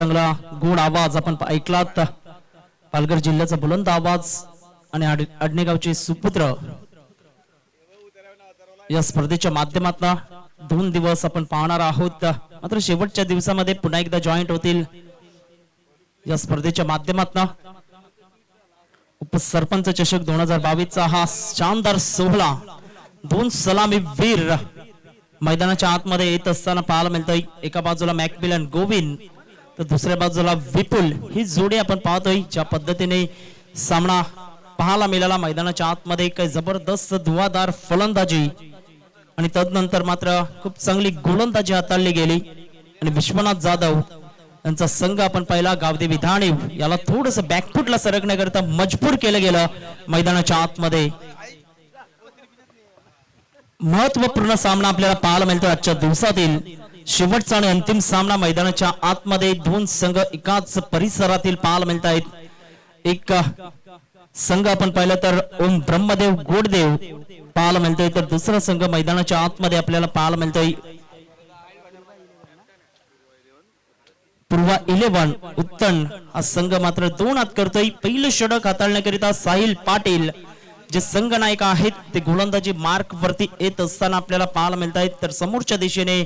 चांगला गोड आवाज आपण ऐकलात. पालघर जिल्ह्याचा बुलंद आवाज आणि अडणेगावचे सुपुत्र या स्पर्धेच्या माध्यमातून 2 दिवस आपण पाहणार आहोत. मात्र शेवटच्या दिवसामध्ये पुन्हा एकदा जॉईंट होतील या स्पर्धेच्या माध्यमातून. उपसरपंच चषक 2022 चा हा शानदार सोहळा 2 सलामी वीर मैदानाच्या आतमध्ये येत असताना पाहायला मिळतोय. एका बाजूला मॅकमिलन गोविंद तर दुसऱ्या बाजूला विपुल ही जोडी आपण पाहतोय. ज्या पद्धतीने सामना पाहायला मिळाला मैदानाच्या आतमध्ये काही जबरदस्त धुवाधार फलंदाजी आणि तदनंतर मात्र खूप चांगली गोलंदाजी हाताळली गेली आणि विश्वनाथ जाधव यांचा संघ आपण पाहिला. गावदेवी धाणीव याला थोडस बॅकफुटला सरकण्याकरता मजबूर केलं गेलं मैदानाच्या आतमध्ये. महत्वपूर्ण सामना आपल्याला पाहायला मिळतो आजच्या दिवसातील शेवटचा आणि अंतिम सामना मैदानाच्या आतमध्ये 2 संघ एकाच परिसरातील पाहायला मिळत आहेत. एक संघ आपण पाहिलं तर ओम ब्रह्मदेव गोडदेव पाहायला मिळतोय तर दुसरा संघ मैदानाच्या आतमध्ये आपल्याला पाहायला मिळतोय पूर्वा 11 उत्तन. हा संघ मात्र 2 हात करतोय. पहिलं षटक हाताळण्याकरिता साहिल पाटील जे संघ नायक आहेत ते गोलंदाजी मार्क वरती येत असताना आपल्याला पाहायला मिळत आहेत. तर समोरच्या दिशेने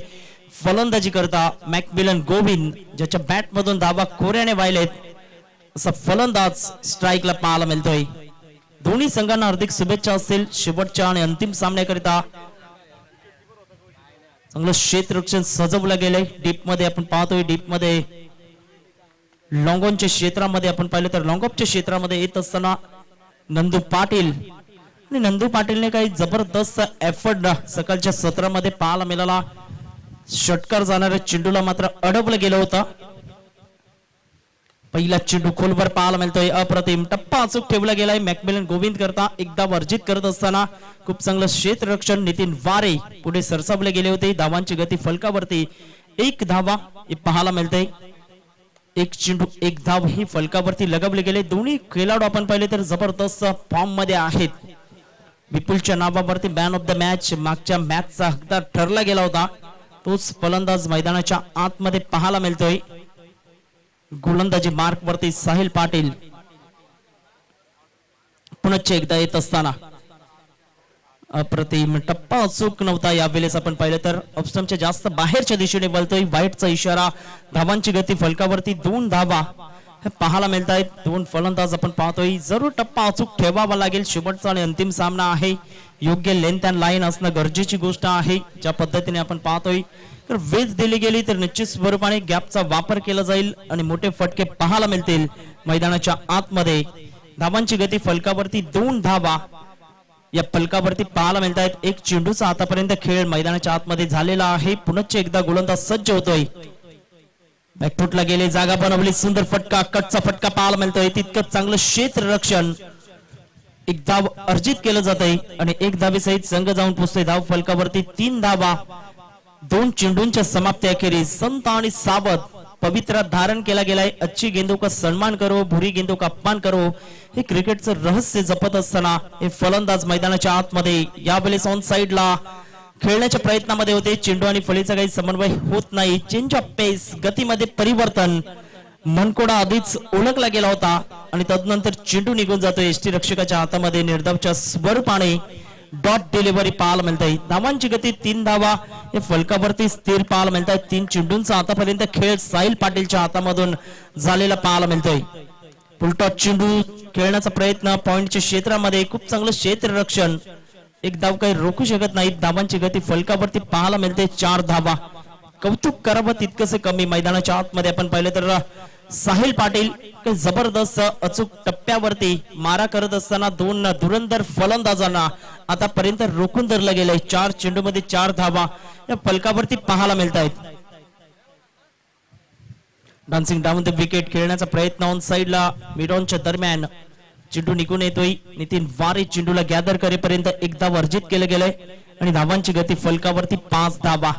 फलंदाजी करता मॅकमिलन गोविंद ज्याच्या बॅट मधून धावा कोऱ्याने वाहिलेत असा फलंदाज स्ट्राईकला पाहायला मिळतोय. दोन्ही संघांना हार्दिक शुभेच्छा असतील शेवटच्या आणि अंतिम सामन्याकरिता. चांगलं क्षेत्ररक्षण सजवलं गेलंय. डीप मध्ये आपण पाहतोय डीप मध्ये लॉंगॉनच्या क्षेत्रामध्ये आपण पाहिलं तर लॉंगॉपच्या क्षेत्रामध्ये येत असताना नंदू पाटील आणि नंदू पाटीलने काही जबरदस्त एफर्ट सकाळच्या सत्रामध्ये पाहायला मिळाला. षटकार जाणाऱ्या चेंडूला मात्र अडवलं गेलं होतं. पहिला चेंडू खोलवर पाहायला मिळतोय. अप्रतिम टप्पा अचूक ठेवला गेलाय. मॅकमिलन गोविंद करता एकदा वर्जित करत असताना खूप चांगलं क्षेत्ररक्षण नितीन वारे पुढे सरसावले गेले होते. धावांची गती फलकावरती 1 धावा हे पाहायला मिळते. 1 चेंडू 1 धाव ही फलकावरती लगवले गेले. दोन्ही खेळाडू आपण पाहिले तर जबरदस्त फॉर्म मध्ये आहेत. विपुलच्या नावावरती मॅन ऑफ द मॅच मागच्या मॅचचा हकदार ठरला गेला होता. तोच फलंदाज मैदानाच्या आतमध्ये पाहायला मिळतोय. गोलंदाजी मार्क वरती साहिल पाटील पुनश्च एकदा येत असताना अप्रतिम टप्पा अचूक नव्हता. यावेळेस आपण पाहिलं तर ऑफस्टंपच्या जास्त बाहेरच्या दिशेने वळतोय. वाईटचा इशारा. धावांची गती फलकावरती 2 धावा हे पाहायला मिळत आहेत. 2 फलंदाज आपण पाहतोय. जरूर टप्पा अचूक ठेवावा लागेल. शेवटचा आणि अंतिम सामना आहे. योग्य लेंथ अँड लाईन असणं गरजेची गोष्ट आहे. ज्या पद्धतीने आपण पाहतोय तर वेज दिली गेली तर निश्चित स्वरूपाने गॅपचा वापर केला जाईल आणि मोठे फटके पाहायला मिळतील मैदानाच्या आतमध्ये. धावांची गती फलकावरती 2 धावा या फलकावरती पाहायला मिळत आहेत. 1 चेंडूचा आतापर्यंत खेळ मैदानाच्या आतमध्ये झालेला आहे. पुनश्च एकदा गोलंदाज सज्ज होतोय. बॅकफुटला गेले. जागा बनवली. सुंदर फटका कटचा फटका पाहायला मिळतोय. तितकंच चांगलं क्षेत्ररक्षण. 1 धाव अर्जित केलं जात आहे आणि 1 धावेसहित संघ जाऊन पोहोचतोय धाव फलकावरती. 3 धावा 2 चेंडूंच्या समाप्ती अखेरीस संत आणि सावध पवित्रा धारण केला गेलाय. अच्छी गेंदों का सन्मान करो, बुरी गेंदों का अपमान करो हे क्रिकेटचं रहस्य जपत असताना हे फलंदाज मैदानाच्या आतमध्ये यावेळेस ऑन साइडला खेळण्याच्या प्रयत्नामध्ये होते. चेंडू आणि फळीचा काही समन्वय होत नाही. चेंज ऑफ पेस गतीमध्ये परिवर्तन. मनकोडा आधीच ओळखला गेला होता आणि तदनंतर चेंडू निघून जातो एसटी रक्षकाच्या हातामध्ये. निर्धावच्या स्वरूपाने डॉट डिलिव्हरी पाहायला मिळते. धावांची गती 3 धावा हे फलकावरती स्थिर पाहायला मिळतात. 3 चेंडूंचा आतापर्यंत खेळ साहिल पाटीलच्या हातामधून झालेला पाहायला मिळतोय. पुलटॉस चेंडू खेळण्याचा प्रयत्न पॉइंटच्या क्षेत्रामध्ये. खूप चांगलं क्षेत्ररक्षण. 1 धाव काही रोखू शकत नाही. धावांची गती फलकावरती पाहायला मिळते 4 धावा. कौतुक करावं तितकंसे कमी. मैदानाच्या आतमध्ये आपण पाहिलं तर साहिल पाटील काही जबरदस्त अचूक टप्प्यावरती मारा करत असताना 2 धुरंधर फलंदाजांना आतापर्यंत रोखून धरलं गेलंय. 4 चेंडू मध्ये 4 धावा या फलकावरती पाहायला मिळत आहेत. डान्सिंग डाऊन द विकेट खेळण्याचा प्रयत्न ऑन साइडला मिड ऑनच्या दरम्यान चेंडू निघून येतोय. नितीन वारे चेंडूला गॅदर करेपर्यंत 1 धाव अर्जित केलं गेलंय आणि धावांची गती फलकावरती 5 धावा.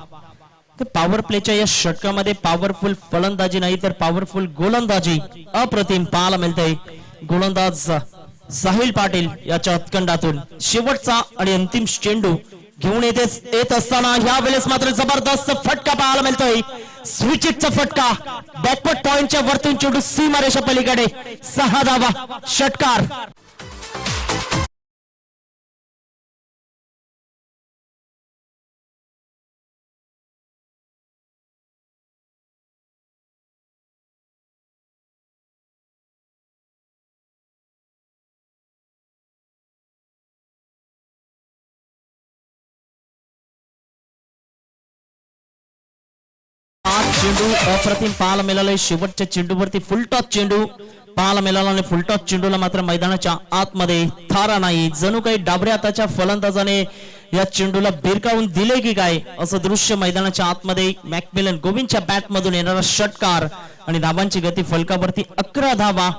पॉवर प्लेच्या या षटकामध्ये पॉवरफुल फलंदाजी नाही तर पॉवरफुल गोलंदाजी अप्रतिम पाहायला मिळते. गोलंदाज साहिल पाटील याच्या उत्कंडातून शेवटचा आणि अंतिम चेंडू घेऊन येत असताना ह्या वेळेस मात्र जबरदस्त फटका पाहायला मिळतोय. स्विचिटचा फटका बॅकवर्ड पॉइंटच्या वरतून चेंडू सीमारेषा पलीकडे 6 धावा षटकार. चेंडू अप्रतिम पाहायला मिळालाय. शेवटच्या चेंडूवरती फुलटॉस चेंडू पाहायला मिळाला आणि फुलटॉस चेंडूला मात्र मैदानाच्या आतमध्ये थारा नाही. जणू काही डाबऱ्या हाताच्या फलंदाजाने या चेंडूला भिरकावून दिले की काय असं दृश्य मैदानाच्या आतमध्ये. मॅकमिलन गोविंदच्या बॅट मधून येणारा षटकार आणि धावांची गती फलकावरती 11 धावा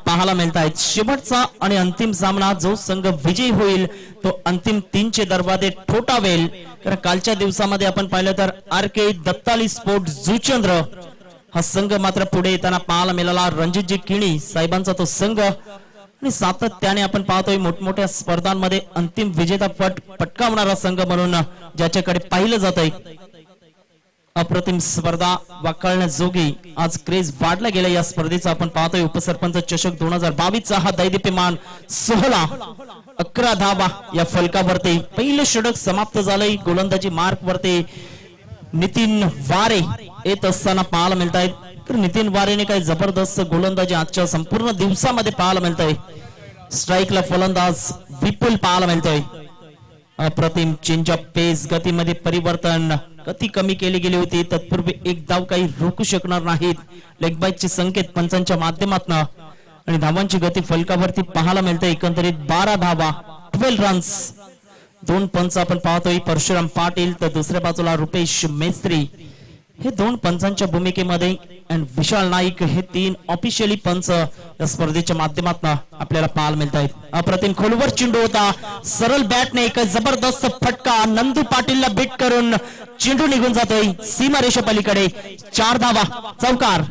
पाहायला मिळत आहेत. शेवटचा आणि अंतिम सामना जो संघ विजयी होईल तो अंतिम 3चे दरवाजे ठोठावेल. कारण कालच्या दिवसामध्ये आपण पाहिलं तर RK दत्ताली स्पोर्ट जुचंद्र हा संघ मात्र पुढे येताना पाहायला मिळाला. रणजितजी किणी साहेबांचा तो संघ आणि सातत्याने आपण पाहतोय मोठमोठ्या स्पर्धांमध्ये अंतिम विजेता पट पटकावणारा संघ म्हणून ज्याच्याकडे पाहिलं जात आहे. अप्रतिम स्पर्धा वाकळण्याजोगी आज क्रेज वाढला गेला या स्पर्धेचा. आपण पाहतोय उपसरपंच चषक 2022 हा दैदिप्यमान सोहळा. 11 धावा या फलकावरती. पहिलं षटक समाप्त झालंय. गोलंदाजी मार्क वरती नितीन वारे येत असताना पाहायला मिळत आहेत. तर नितीन वारेने काही जबरदस्त गोलंदाजी आजच्या संपूर्ण दिवसामध्ये पाहायला मिळत आहे. स्ट्राईकला फलंदाज विपुल पाहायला मिळतोय. अप्रतिम चेंज ऑफ पेस गतीमध्ये परिवर्तन. गती कमी केली गेली होती. तत्पूर्वी एक धाव काही रोखू शकणार नाहीत. लेग बाईटचे संकेत पंचांच्या माध्यमातून आणि धावांची गती फलकावरती पाहायला मिळते. एकंदरीत 12 धावा 12 रन्स. 2 पंच आपण पाहतोय. परशुराम पाटील तर दुसऱ्या बाजूला रुपेश मेस्त्री हे 2 पंचांच्या भूमिकेमध्ये आणि विशाल नाईक हे 3 ऑफिशियली पंच या स्पर्धेच्या माध्यमातून आपल्याला पाहायला मिळत आहेत. अप्रतिम खोलवर चेंडू होता. सरळ बॅटने एक जबरदस्त फटका. नंदू पाटीलला बीट करून चेंडू निघून जातोय सीमारेषा पलीकडे. 4 धावा चौकार.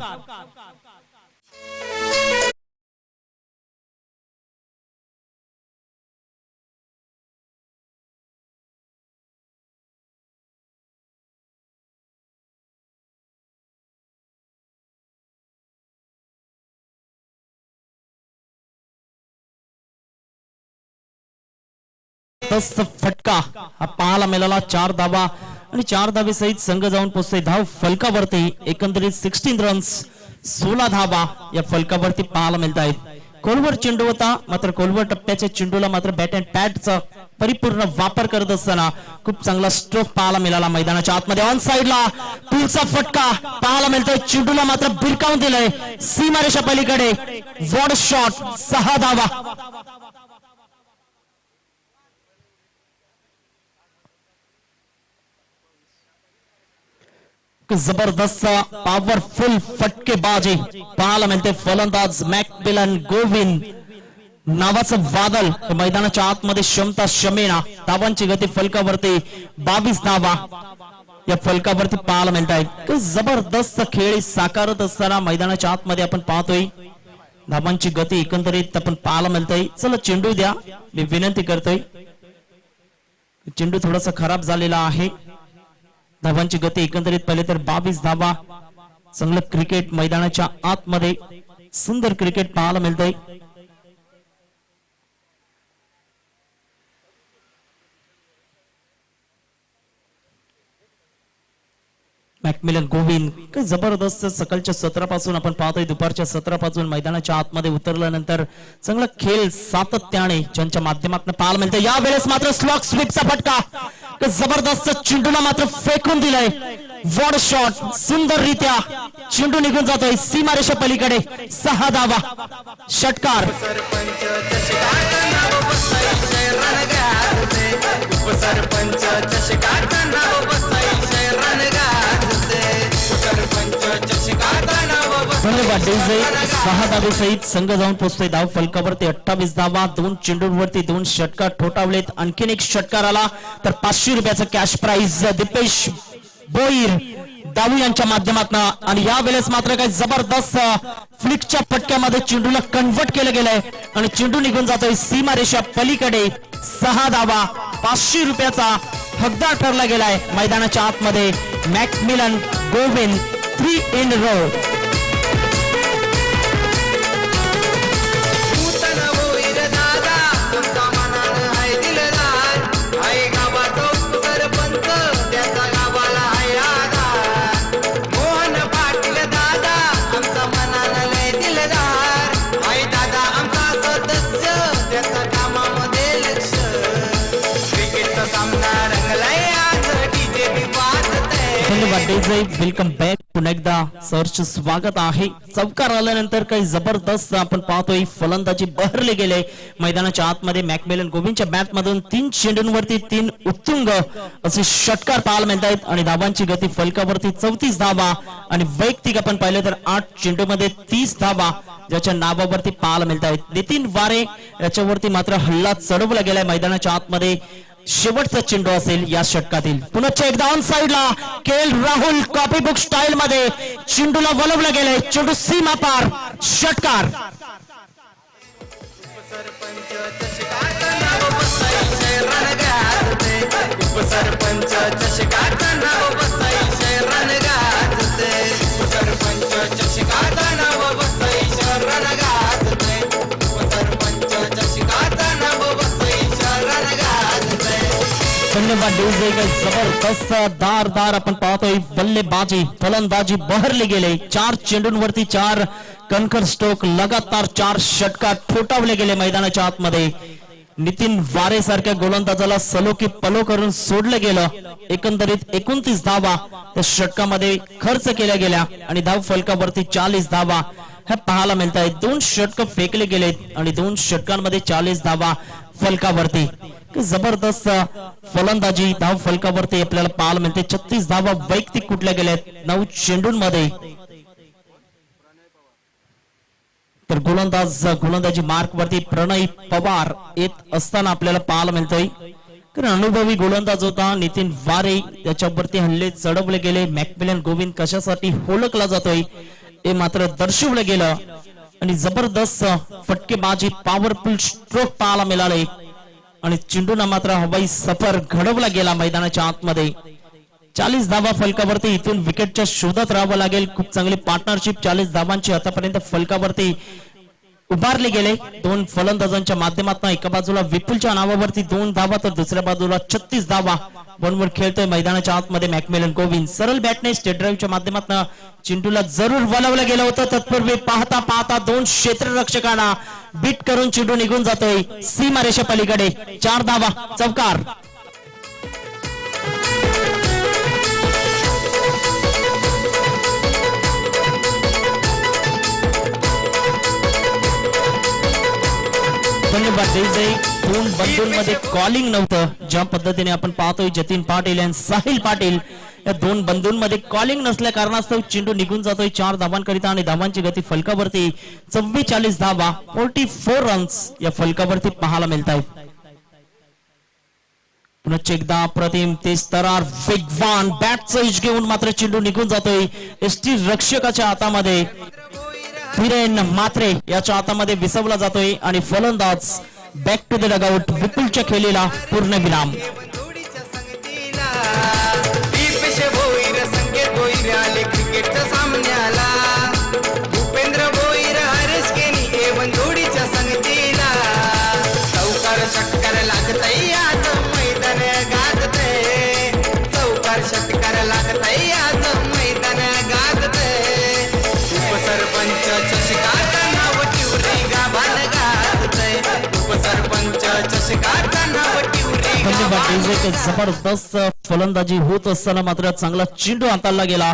फटका हा पाहायला मिळाला. 4 धावा आणि 4 धावे सहित संघ जाऊन पोहोचतोय धाव फलकावरती. एकंदरीत 16 रन्स 16 धावा या फलकावरती पाहायला मिळत आहेत. खोलवर चेंडू होता मात्र खोलवर टप्प्याच्या चेंडूला मात्र बॅट अँड पॅडचा परिपूर्ण वापर करत असताना खूप चांगला स्ट्रोक पाहायला मिळाला. मैदानाच्या आतमध्ये ऑन साइडला टूलचा फटका पाहायला मिळतोय. चेंडूला मात्र भिरकावून दिलंय सीमारेषा पलीकडे. वॉड शॉट 6 धावा. जबरदस्त पॉवरफुल फटकेबाजी पाहायला मिळते. फलंदाज मॅकमिलन गोविंद नावाचं वादळ मैदानाच्या आतमध्ये क्षमता शमेना. धावांची गती फलकावरती 22 धावा या फलकावरती पाहायला मिळत आहेत. जबरदस्त खेळ साकारत असताना मैदानाच्या आतमध्ये आपण पाहतोय धावांची गती एकंदरीत आपण पाहायला मिळतोय. चला चेंडू द्या मी विनंती करतोय. चेंडू थोडासा खराब झालेला आहे. धावांची गती एकंदरीत पहिले तर 22 धावा. चांगलं क्रिकेट मैदानाच्या आतमध्ये सुंदर क्रिकेट पाहायला मिळतंय. मॅकमिलन गोविंद जबरदस्त सकाळच्या सत्रापासून आपण पाहतोय दुपारच्या सत्रापासून मैदानाच्या आतमध्ये उतरल्यानंतर चांगला खेळ सातत्याने ज्यांच्या माध्यमातून पाहायला मिळतं. या वेळेस मात्र स्लॉक स्वीपचा फटका. जबरदस्त चेंडूला मात्र फेकून दिलाय. वॉड शॉट सुंदररित्या चेंडू निघून जातोय सीमारेषा पलीकडे. 6 धावा षटकार. धन्यवाद. 6 धावे सहित संघ जाऊन पोहोचतोय धाव फलकावरती. 28 धावा 2 चेंडूंवरती 2 षटकार ठोठावलेत. आणखीन एक षटकार आला तर 500 रुपयाचं कॅश प्राइज दीपेश बोईर दाऊ यांच्या माध्यमातून. आणि या वेळेस मात्र काय जबरदस्त फ्लिकच्या फटक्यामध्ये चेंडूला कन्वर्ट केलं गेलंय आणि चेंडू निघून जातोय सीमारेषा पलीकडे. 6 धावा 500 रुपयाचा हकदार ठरला गेलाय मैदानाच्या आतमध्ये Macmillan Govind. 3 in a row. Welcome back. पुन्हा एकदा सरचे स्वागत आहे. चौकार आल्यानंतर काही जबरदस्त आपण पाहतोय फलंदाजी बहरले गेले मैदानाच्या आतमध्ये. मॅकमिलन गोविंदच्या बॅट मधून 3 चेंडूंवरती 3 उत्तुंग असे षटकार पाहायला मिळत आहेत आणि धावांची गती फलकावरती 34 धावा आणि वैयक्तिक आपण पाहिलं तर 8 चेंडूमध्ये 30 धावा ज्याच्या नावावरती पाहायला मिळत आहेत. नितीन वारे याच्यावरती मात्र हल्ला चढवला गेलाय मैदानाच्या आतमध्ये. शेवटचा चेंडू असेल या षटकातील. पुन्हा एकदा ऑन साइडला KL Rahul copy book style मध्ये चेंडूला वळवलं गेले. चेंडू सीमा पार षटकार. धन्यवाद. जबरदस्त दारदार आपण पाहतोय बल्लेबाजी फलंदाजी बहरले गेले. 4 चेंडूंवरती 4 कणखर स्ट्रोक लगातार 4 षटकार ठोठावले गेले मैदानाच्या आतमध्ये. नितीन वारे सारख्या गोलंदाजाला सलो की पलो करून सोडलं गेलं. एकंदरीत 29 धावा त्या षटकामध्ये खर्च केल्या गेल्या आणि धाव फलकावरती 40 धावा ह्या पाहायला मिळत आहेत. 2 षटक फेकले गेले आणि 2 षटकांमध्ये 40 धावा फलकावरती. जबरदस्त फलंदाजी धाव फलकावरती आपल्याला पाहायला मिळते. 36 धावा वैयक्तिक कुठल्या गेल्यात 9 चेंडूंमध्ये. तर गोलंदाजी मार्क वरती प्रणय पवार येत असताना आपल्याला पाहायला मिळतोय. कारण अनुभवी गोलंदाज होता नितीन वारे त्याच्यावरती हल्ले चढवले गेले. मॅकमिलन गोविंद कशासाठी ओळखला जातोय हे मात्र दर्शवलं गेलं आणि जबरदस्त फटकेबाजी पॉवरफुल स्ट्रोक पाहायला मिळाले आणि चेंडूना मात्र हवाई सफर घडवला गेला मैदानाच्या आतमध्ये. 40 धावा फलकावरती. इथून विकेटच्या शोधात राहावं लागेल. खूप चांगली पार्टनरशिप 40 धावांची आतापर्यंत फलकावरती उभारले गेले. 2 फलंदाजांच्या माध्यमातून एका बाजूला विपुलच्या नावावरती 2 धावा तर दुसऱ्या बाजूला 36 धावा बनवून खेळतोय मैदानाच्या आतमध्ये मॅकमिलन गोविंद. सरळ बॅटने स्टेट ड्राईव्हच्या माध्यमातून चेंडूला जरूर वळवलं गेलं होतं. तत्पूर्वी पाहता पाहता 2 क्षेत्ररक्षकांना बीट करून चेंडू निघून जातोय सीमा रेषा पलीकडे. 4 धावा चौकार. दोन बंधूंमध्ये कॉलिंग नव्हतं. ज्या पद्धतीने आपण पाहतोय जतीन पाटील आणि साहिल पाटील या 2 बंधूंमध्ये कॉलिंग नसल्या कारणास्तव चेंडू निघून जातोय 4 धावांकरिता आणि धावांची गती फलकावरती 44 धावा 44 रन्स या फलकावरती पाहायला मिळत आहेत. पुन्हा एकदा अप्रतिम तेज तरार वेगवान बॅटचा इज घेऊन मात्र चेंडू निघून जातोय एसटी रक्षकाच्या हातामध्ये. धीरेन मात्रे याच्या हातामध्ये विसवला जातोय आणि फलंदाज बॅक टू द डगआउट. विपुलच्या खेळीला पूर्ण विराम. क्रिकेटच्या सामन्याला भूपेंद्र भोईर हरेश केनी एवन जोडीच्या संगतीला चौकार षटकार लागतय आज मैदान गाजतय. चौकार षटकार लागतय आज मैदान गाजतय. उपसरपंच चषकाचं नाव टिवरी गाभान गाजतय. उपसरपंच चषकाचं नाव टिवरी गाभान. जबरदस्त फलंदाजी होत असताना मात्र चांगला चेंडू हाताळला गेला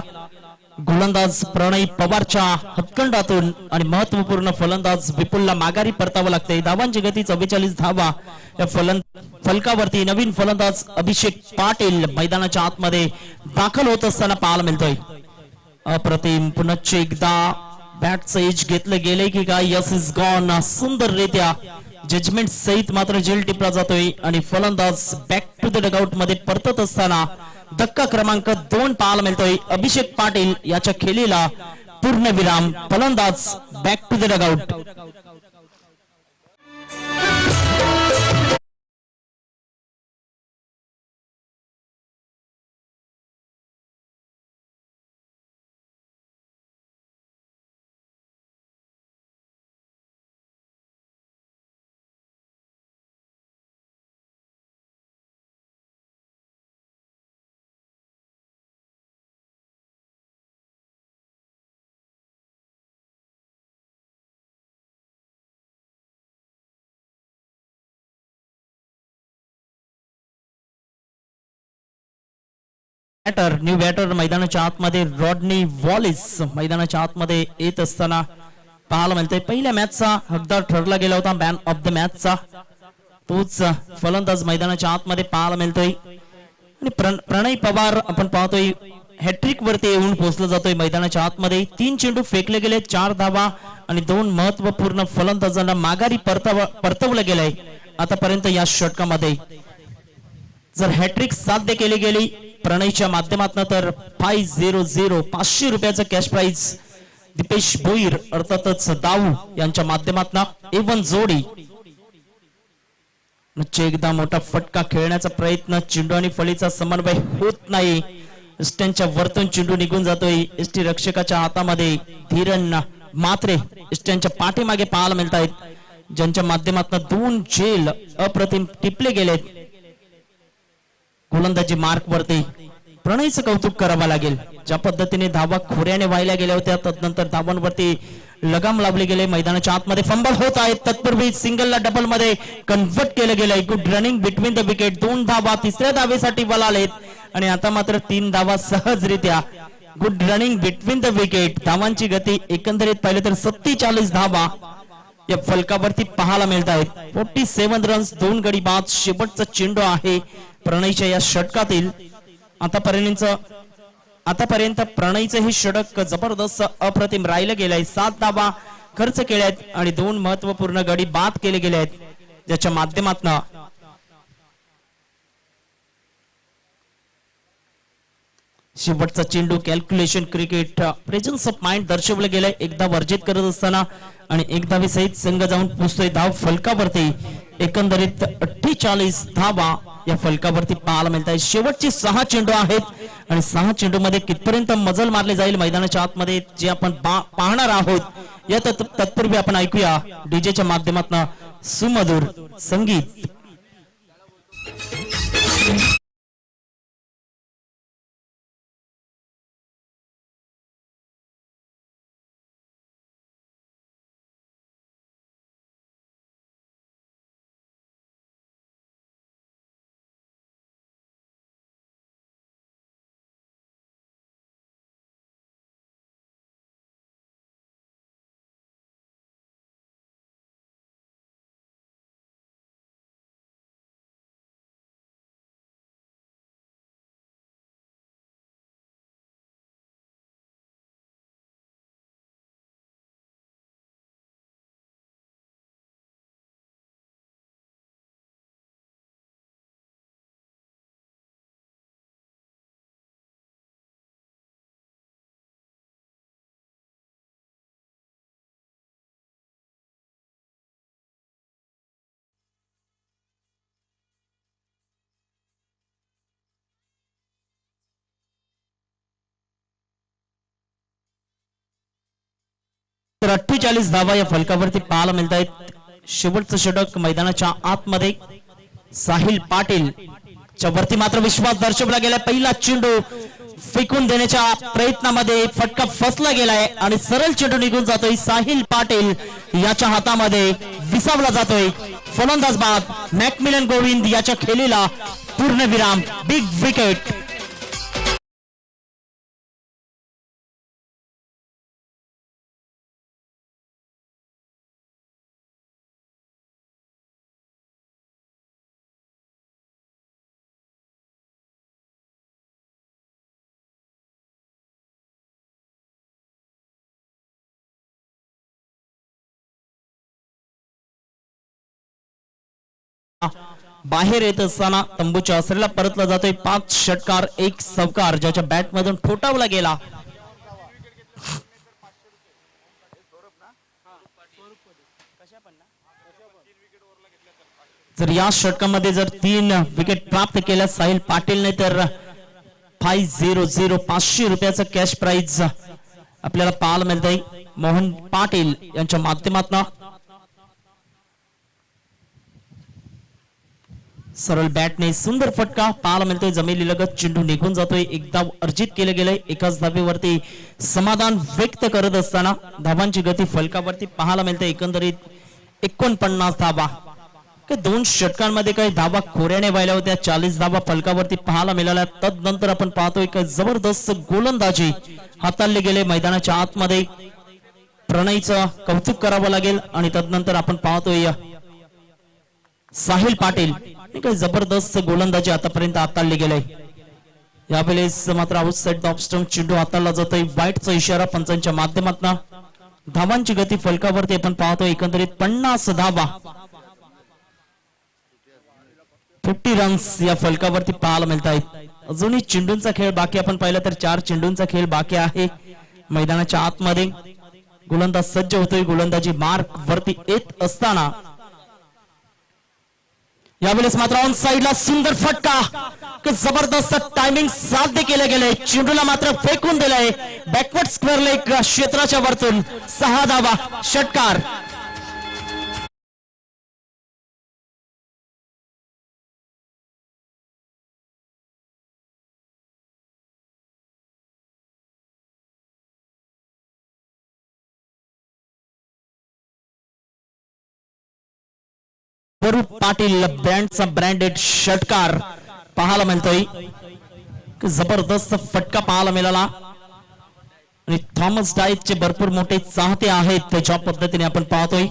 गोलंदाज प्रणय पवारच्या हातखंडातून आणि महत्वपूर्ण फलंदाज विपुलला माघारी परतावं लागते. धावांची गती 44 धावा या फलकावरती. नवीन फलंदाज अभिषेक पाटील मैदानाच्या आतमध्ये दाखल होत असताना पाहायला मिळतोय. अप्रतिम. पुन्हा एकदा बॅटचं एज घेतलं गेले की काय. Yes is gone. सुंदररित्या जजमेंट सहित मात्र जेल टिपला जातोय आणि फलंदाज बॅक टू द डगआउट मध्ये परतत असताना धक्का क्रमांक 2 पाहायला मिळतोय. अभिषेक पाटील याच्या खेळीला पूर्ण विराम. फलंदाज back to the dugout. Batter new batter मैदानाच्या आतमध्ये रॉडनी वॉलिस मैदानाच्या आतमध्ये येत असताना पाहायला मिळतंय. पहिल्या मॅचचा हकदार ठरला गेला होता मॅन ऑफ द मॅचचा, तोच फलंदाज मैदानाच्या आतमध्ये पाहायला मिळतोय. आणि प्रणय पवार आपण पाहतोय हॅट्रिक वरती येऊन पोहोचला जातोय मैदानाच्या आतमध्ये. 3 चेंडू फेकले गेले, 4 धावा आणि 2 महत्वपूर्ण फलंदाजांना माघारी परतवलं गेलंय आतापर्यंत या षटकामध्ये. जर हॅट्रिक साध्य केली गेली प्रणयच्या माध्यमातून तर 500 रुपयाचं कॅश प्राइज दीपेश भोईर अर्थातच दाऊ यांच्या माध्यमातून एवन जोडी. एकदा मोठा फटका खेळण्याचा प्रयत्न, चेंडू आणि फळीचा समन्वय होत नाही. इस्टनच्या वरतून चेंडू निघून जातोय एसटी रक्षकाच्या हातामध्ये. धीरन मात्रे इस्टनच्या पाठीमागे पाहायला मिळत आहेत, ज्यांच्या माध्यमातून 2 झेल अप्रतिम टिपले गेलेत. गोलंदाजी मार्क वरती प्रणयचं कौतुक करावं लागेल. ज्या पद्धतीने धावा खोऱ्याने व्हायला गेल्या होत्या, तदनंतर धावांवरती लगाम लावले गेले. मैदानाच्या आतमध्ये फंबल होत आहेत, तत्पूर्वी सिंगलला डबल मध्ये कन्वर्ट केलं गेलंय. Good running between the wicket. 2 धावा तिसऱ्या धावेसाठी वळालेत आणि आता मात्र 3 धावा सहजरित्या. Good running between the wicket. धावांची गती एकंदरीत पाहिलं तर 47 धावा या फलकावरती पाहायला मिळत आहेत. 47 रन्स, 2 गडी बाद. शेवटचा चेंडू आहे प्रणयच्या या षटकातील. आतापर्यंत प्रणयचं हे षटक जबरदस्त अप्रतिम राहिलं गेलंय. 7 धावा खर्च केल्यात आणि 2 महत्वपूर्ण गडी बाद केले गेले आहेत, ज्याच्या माध्यमातून शेवटचा चेंडू calculation cricket presence of mind दर्शवलं गेलंय. एकदा वर्जित करत असताना आणि एक धावे सहित संघ जाऊन पोहोचतोय धाव फलकावरती. एकंदरीत 48 धावा या फलकावरती पाहायला मिळत आहे. शेवटचे 6 चेंडू आहेत आणि 6 चेंडू मध्ये कितपर्यंत मजल मारले जाईल मैदानाच्या आतमध्ये जे आपण पाहणार आहोत. या तत्पूर्वी आपण ऐकूया डीजेच्या माध्यमातून सुमधुर संगीत. तर 48 धावा या फलकावरती पाहायला मिळत आहेत. शेवटचं षटक मैदानाच्या आतमध्ये साहिल पाटील च्या वरती मात्र विश्वास दर्शवला गेला. पहिला चेंडू फेकून देण्याच्या प्रयत्नामध्ये फटका फसला गेलाय आणि सरळ चेंडू निघून जातोय. साहिल पाटील याच्या हातामध्ये विसावला जातोय. फलंदाज बाद. मॅकमिलन गोविंद याच्या खेळीला पूर्णविराम. Big wicket. बाहेर येत असताना तंबूच्या आसरेला परतला जातोय. 5 षटकार 1 सवकार ज्याच्या बॅट मधून ठोठावला गेला. जर या षटकामध्ये जर 3 विकेट प्राप्त केल्या साहिल पाटीलने तर 500 रुपयाचं कॅश प्राइज आपल्याला पाहायला मिळतंय. मोहन पाटील यांच्या माध्यमातून सरळ बॅटने सुंदर फटका पाहायला मिळतोय. जमिनी लगत चेंडू निघून जातोय. एकदा अर्जित केले गेलंय. एकाच धावेवरती समाधान व्यक्त करत असताना धावांची गती फलकावरती पाहायला मिळते. एकंदरीत 49 धावा की 2 षटकांमध्ये काही धावा खोऱ्याने व्हायला होत्या. 40 धावा फलकावरती पाहायला मिळाल्या. तदनंतर आपण पाहतोय की जबरदस्त गोलंदाजी हाताळले गेले मैदानाच्या आतमध्ये. प्रणयचं कौतुक करावं लागेल. आणि तदनंतर आपण पाहतोय साहिल पाटील काही जबरदस्त गोलंदाजी आतापर्यंत हाताळली गेले. यावेळेस मात्र आउटसाइड द ऑफ स्टंप चेंडू हाताळला जातोय. वाईटचा इशारा पंचांच्या माध्यमातून. धावांची गती फलकावरती आपण पाहतोय एकंदरीत 50 धावा 50 रन्स या फलकावरती पाहायला मिळत आहेत. अजूनही चेंडूंचा खेळ बाकी आपण पाहिलं तर 4 चेंडूंचा खेळ बाकी आहे. मैदानाच्या आतमध्ये गोलंदाज सज्ज होतोय. गोलंदाजी मार्क वरती येत असताना यावेळेस मात्र ऑन साइडला सुंदर फटका. जबरदस्त टायमिंग साध्य केले गेले. चेंडूला मात्र फेकून दिलाय बॅकवर्ड स्क्वेअर लेग क्षेत्राच्या वरतून. 6 धावा षटकार. स्वरूप पाटील ब्रँडचा ब्रँडेड षटकार पाहायला मिळतोय. जबरदस्त फटका पाहायला मिळाला. आणि थॉमस डायटचे भरपूर मोठे चाहते आहेत. त्याच्या पद्धतीने आपण पाहतोय.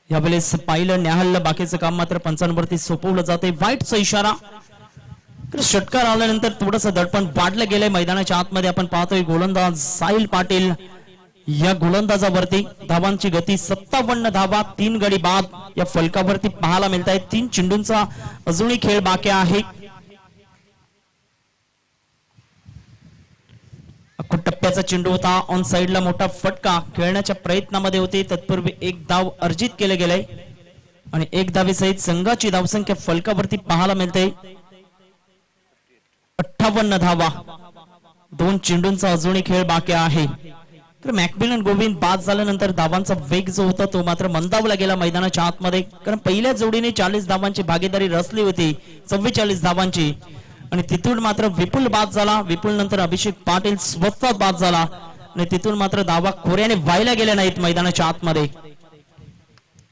यावेळेस पाहिलं न्याहाळलं बाकीचं काम मात्र पंचांवरती सोपवलं जाते. वाईटचा इशारा. षटकार आल्यानंतर थोडस दडपण वाढलं गेलंय मैदानाच्या आतमध्ये. आपण पाहतोय गोलंदाज साहिल पाटील या गोलंदाजावरती. धावांची गती 57 धावा 3 गडी बाद या फलकावरती पाहायला मिळत आहे. 3 चेंडूंचा अजूनही खेळ बाकी आहे. टप्प्याचा चेंडू होता. ऑन साइडला मोठा फटका खेळण्याच्या प्रयत्नामध्ये होते. तत्पूर्वी एक धाव अर्जित केले गेले आणि एक धावेसहित संघाची धावसंख्या फलकावरती पाहायला मिळते 58 धावा. 2 चेंडूंचा अजूनही खेळ बाकी आहे. तर मॅकमिलन गोविंद बाद झाल्यानंतर धावांचा वेग जो होता तो मात्र मंदावला गेला मैदानाच्या आतमध्ये. कारण पहिल्या जोडीने 40 धावांची भागीदारी रचली होती 44 धावांची. आणि तिथून मात्र विपुल बाद झाला. विपुल नंतर अभिषेक पाटील स्वतः बाद झाला. आणि तिथून मात्र धावा खोऱ्याने व्हायला गेल्या नाहीत मैदानाच्या आतमध्ये.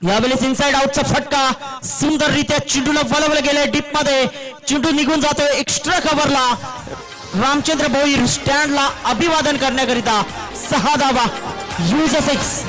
यावेळेस इनसाइड आउटचा फटका सुंदररित्या चेंडूला वळवलं गेलं डीप मध्ये. चेंडू निघून जातो एक्स्ट्रा कव्हरला. रामचंद्र भोईर स्टँडला अभिवादन करण्याकरिता. 6 धावा यूज 6.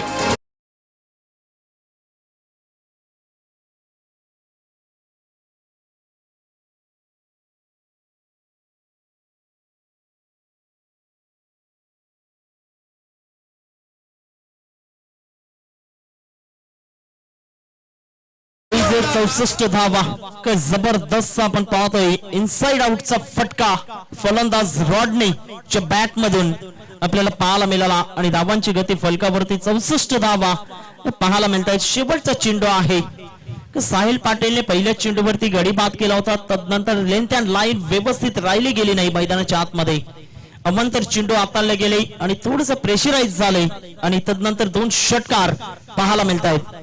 जे 64 धावा जबरदस्त आपण पाहतोय. इनसाइड आउटचा फटका फलंदाज रॉडनीच्या बॅट मधून आपल्याला पाहायला मिळाला. आणि धावांची गती फलकावरती 64 धावा पाहायला मिळत आहेत. शेवटचा चेंडू आहे. साहिल पाटीलने पहिल्या चेंडूवरती गडी बाद केला होता. तदनंतर लेंथ अँड लाईन व्यवस्थित राहिली गेली नाही मैदानाच्या आतमध्ये. अमंतर चेंडू हाताळले गेले आणि थोडस प्रेशराईज झाले. आणि तदनंतर 2 षटकार पाहायला मिळत आहेत.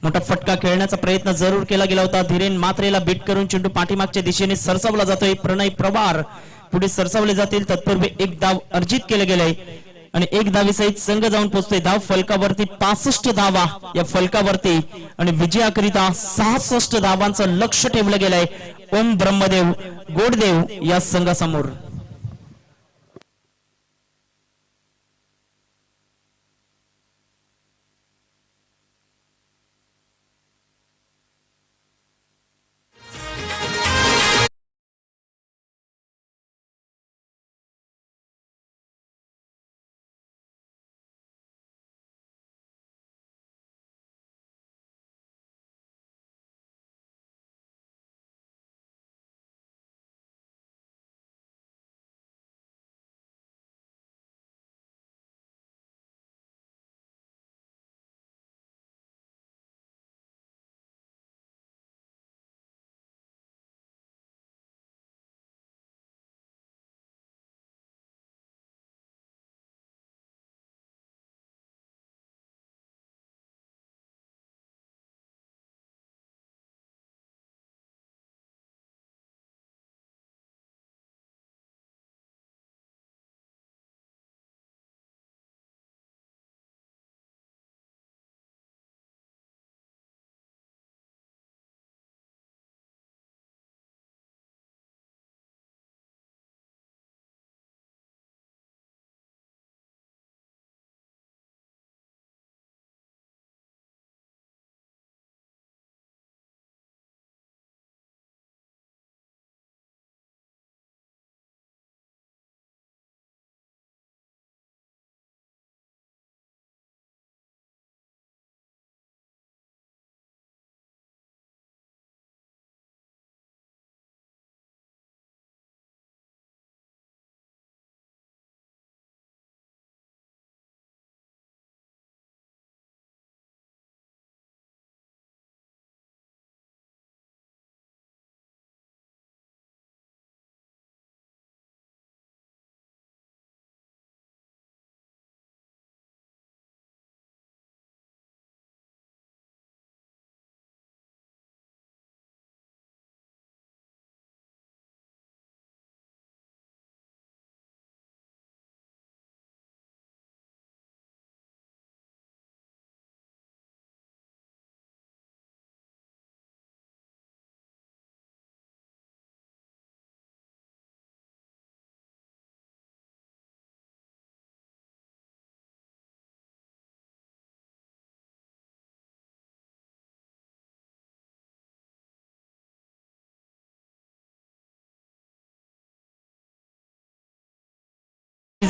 मोठा फटका खेळण्याचा प्रयत्न जरूर केला गेला होता. धीरेन मात्रेला बीट करून चेंडू पाठीमागच्या दिशेने सरसावला जातोय. प्रणय प्रवार पुढे सरसावले जातील. तत्पूर्वी एक धाव अर्जित केले गेले आणि एक धावेसहित संघ जाऊन पोहोचतोय. धाव फलकावरती 65 धावा या फलकावरती. आणि विजयाकरिता 66 धावांचं लक्ष ठेवलं गेलंय ओम ब्रह्मदेव गोडदेव या संघासमोर.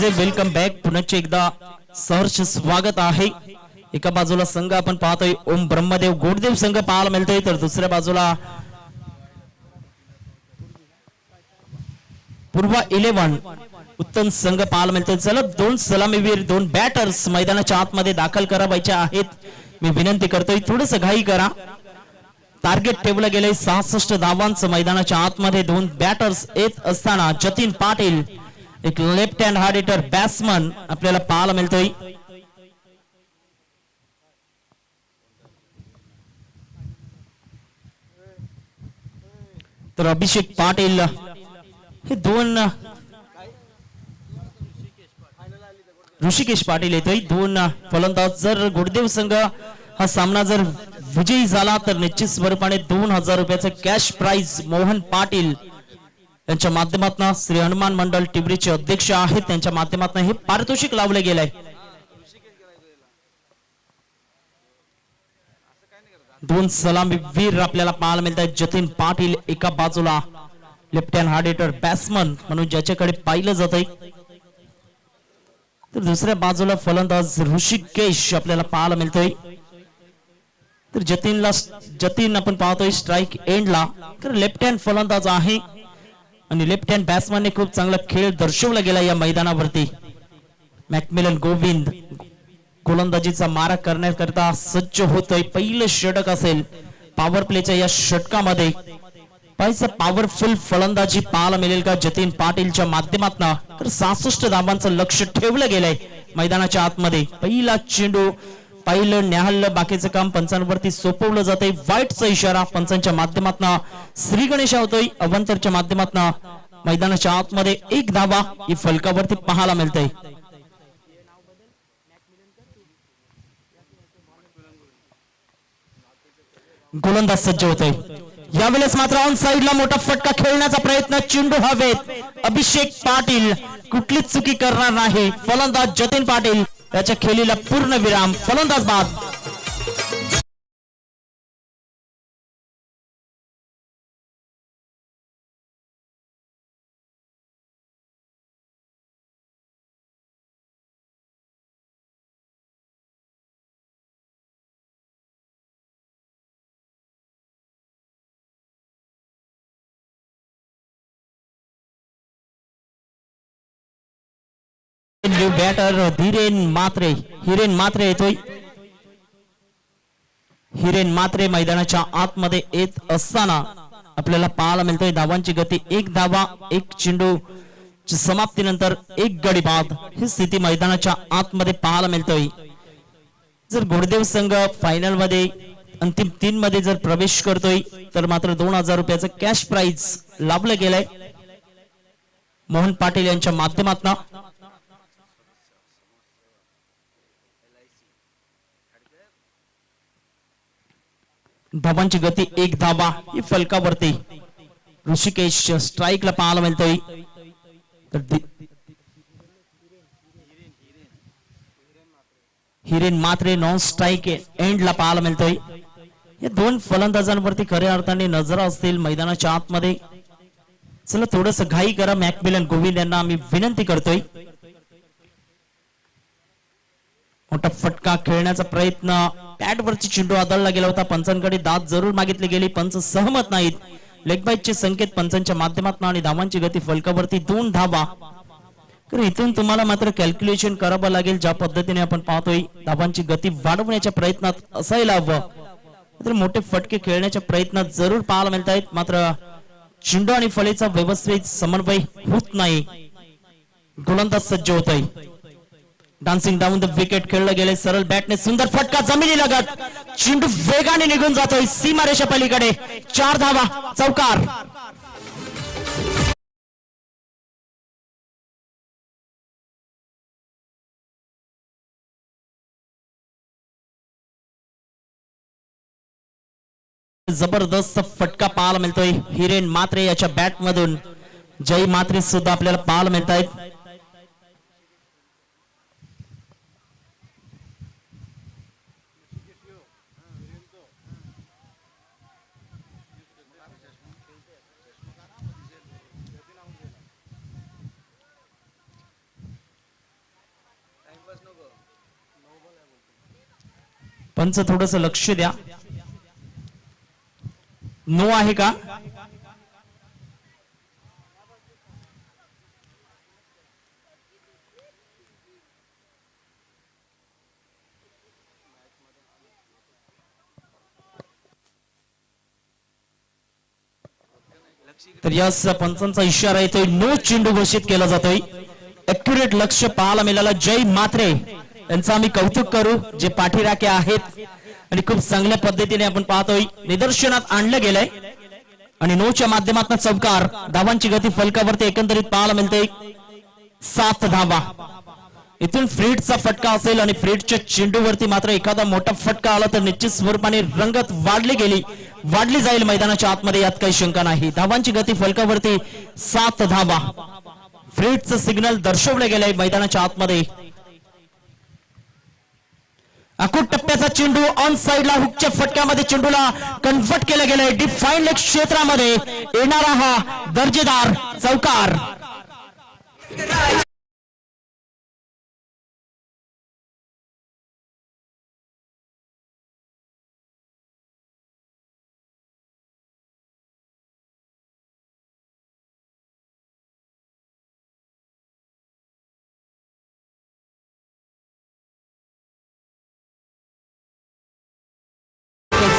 लेडीज वेलकम बॅक पुन्हा एकदा सहर्ष स्वागत आहे. एका बाजूला संघ आपण पाहतोय ओम ब्रह्मदेव गोडदेव संघ पाहायला मिळतोय तर दुसऱ्या बाजूला पूर्वा 11 उत्तम संघ पाहायला मिळतोय. चला दोन सलामीवीर दोन बॅटर्स मैदानाच्या आतमध्ये दाखल करायचे आहेत. मी विनंती करतोय थोडस घाई करा. टार्गेट ठेवलं गेलंय 66 धावांचं. मैदानाच्या आतमध्ये दोन बॅटर्स येत असताना जतीन पाटील एक left hand hard hitter batsman आपल्याला पाहायला मिळतोय. तर अभिषेक पाटील हे दोन ऋषिकेश पाटील येतोय. दोन फलंदाज. जर गुडदेव संघ हा सामना जर विजयी झाला तर निश्चित स्वरूपाने 2000 रुपयाचं कॅश प्राइज मोहन पाटील यांच्या माध्यमातून श्री हनुमान मंडळ टिबरीचे अध्यक्ष आहेत त्यांच्या माध्यमातून हे पारितोषिक लावले गेलंय. दोन सलामीवीर आपल्याला पाहायला मिळत आहेत. जतीन पाटील एका बाजूला left hand hard hitter batsman म्हणून ज्याच्याकडे पाहिलं जात आहे तर दुसऱ्या बाजूला फलंदाज ऋषिकेश आपल्याला पाहायला मिळतोय. तर जतीन आपण पाहतोय स्ट्राईक एंडला. तर लेफ्ट हँड फलंदाज आहे आणि लेफ्ट हँड बॅट्समनने खूप चांगला खेळ दर्शवला गेला या मैदानावरती. मॅकमिलन गोविंद गोलंदाजीचा मारा करण्याकरता सज्ज होतोय. पहिलं षटक असेल पॉवर प्लेच्या या षटकामध्ये. पाहिजे पॉवरफुल फलंदाजी पाहायला मिळेल का जतीन पाटीलच्या माध्यमातून. तर 66 धावांचं लक्ष ठेवलं गेलंय मैदानाच्या आतमध्ये. पहिला चेंडू पहिलं न्याहल्लं बाकीचं काम पंचांवरती सोपवलं जातंय. व्हाईटचा इशारा पंचांच्या माध्यमातून. श्री गणेश होतोय अवंतरच्या माध्यमातून. मैदानाच्या आतमध्ये एक धावा ही फलकावरती पाहायला मिळतंय. गोलंदाज सज्ज होतोय. यावेळेस मात्र ऑन साइडला मोठा फटका खेळण्याचा प्रयत्न. चेंडू हवेत. अभिषेक पाटील कुठलीच चुकी करणार नाही. फलंदाज जतीन पाटील त्याच्या खेळीला पूर्ण विराम. फलंदाज बाद. बॅटर हिरेन मात्रे येतोय. हिरेन मात्रे मैदानाच्या आतमध्ये येत असताना आपल्याला पाहायला मिळतोय धावांची गती 1 धावा 1 चेंडू समाप्तीनंतर 1 गडी बाद ही स्थिती मैदानाच्या आतमध्ये पाहायला मिळतोय. जर गुडदेव संघ फायनल मध्ये अंतिम 3 मध्ये जर प्रवेश करतोय तर मात्र 2000 रुपयाचं कॅश प्राइज लाभलं गेलंय मोहन पाटील यांच्या माध्यमातून. धावांची गती 1 धावा ही फलकावरती. ऋषिकेश स्ट्राईकला पाहायला मिळतोय. हिरेन मात्रे नॉन स्ट्राईक एंडला पाहायला मिळतोय. या दोन फलंदाजांवरती खऱ्या अर्थाने नजरा असतील मैदानाच्या आतमध्ये. चला थोडस घाई करा. मॅकमिलन गोविंद यांना आम्ही विनंती करतोय. मोठा फटका खेळण्याचा प्रयत्न. पॅडवरची चेंडू आदळला गेला होता. पंचांकडे दाद जरूर मागितली गेली. पंच सहमत नाहीत. लेग बाईटचे संकेत पंचांच्या माध्यमातून आणि धावांची गती फलकावरती 2 धावा. तर इथून तुम्हाला मात्र कॅल्क्युलेशन करावं लागेल. ज्या पद्धतीने आपण पाहतोय धावांची गती वाढवण्याच्या प्रयत्नात असायला हवं. तर मोठे फटके खेळण्याच्या प्रयत्नात जरूर पाहायला मिळत आहेत. मात्र चेंडू आणि फळीचा व्यवस्थित समन्वय होत नाही. गोलंदाज सज्ज होतोय. डान्सिंग डाऊन द विकेट खेळलं गेले. सरळ बॅटने सुंदर फटका जमिनी लगत. चेंडू वेगाने निघून जातोय सीमारेषा पलीकडे. 4 धावा चौकार. जबरदस्त फटका पाहायला मिळतोय हिरेन मात्रे याच्या बॅट मधून. जय मात्रे सुद्धा आपल्याला पाहायला मिळत आहेत. पंच थोडस लक्ष द्या. नो आहे का? तर यास पंचांचा इशारा येतोय. नो चेंडू घोषित केला जातोय. अॅक्युरेट लक्ष पाहायला मिळालं. जय म्हात्रे यांचं आम्ही कौतुक करू, जे पाठीराखे आहेत आणि खूप चांगल्या पद्धतीने आपण पाहतोय निदर्शनात आणलं गेलंय. आणि नोच्या माध्यमातून चौकार. धावांची गती फलकावरती एकंदरीत पाहायला मिळते 7 धावा. इथून फ्रीडचा फटका असेल आणि फ्रीडच्या चेंडूवरती मात्र एखादा मोठा फटका आला तर निश्चित स्वरूपाने रंगत वाढली जाईल मैदानाच्या आतमध्ये, यात काही शंका नाही. धावांची गती फलकावरती 7 धावा. फ्रीडचं सिग्नल दर्शवलं गेलंय मैदानाच्या आतमध्ये. अकुट टप्प्याचा चेंडू ऑन साइडला हुकच्या फटक्यामध्ये चेंडूला कन्व्हर्ट केलं गेलंय. डिफाईन लेग क्षेत्रामध्ये येणारा हा दर्जेदार चौकार.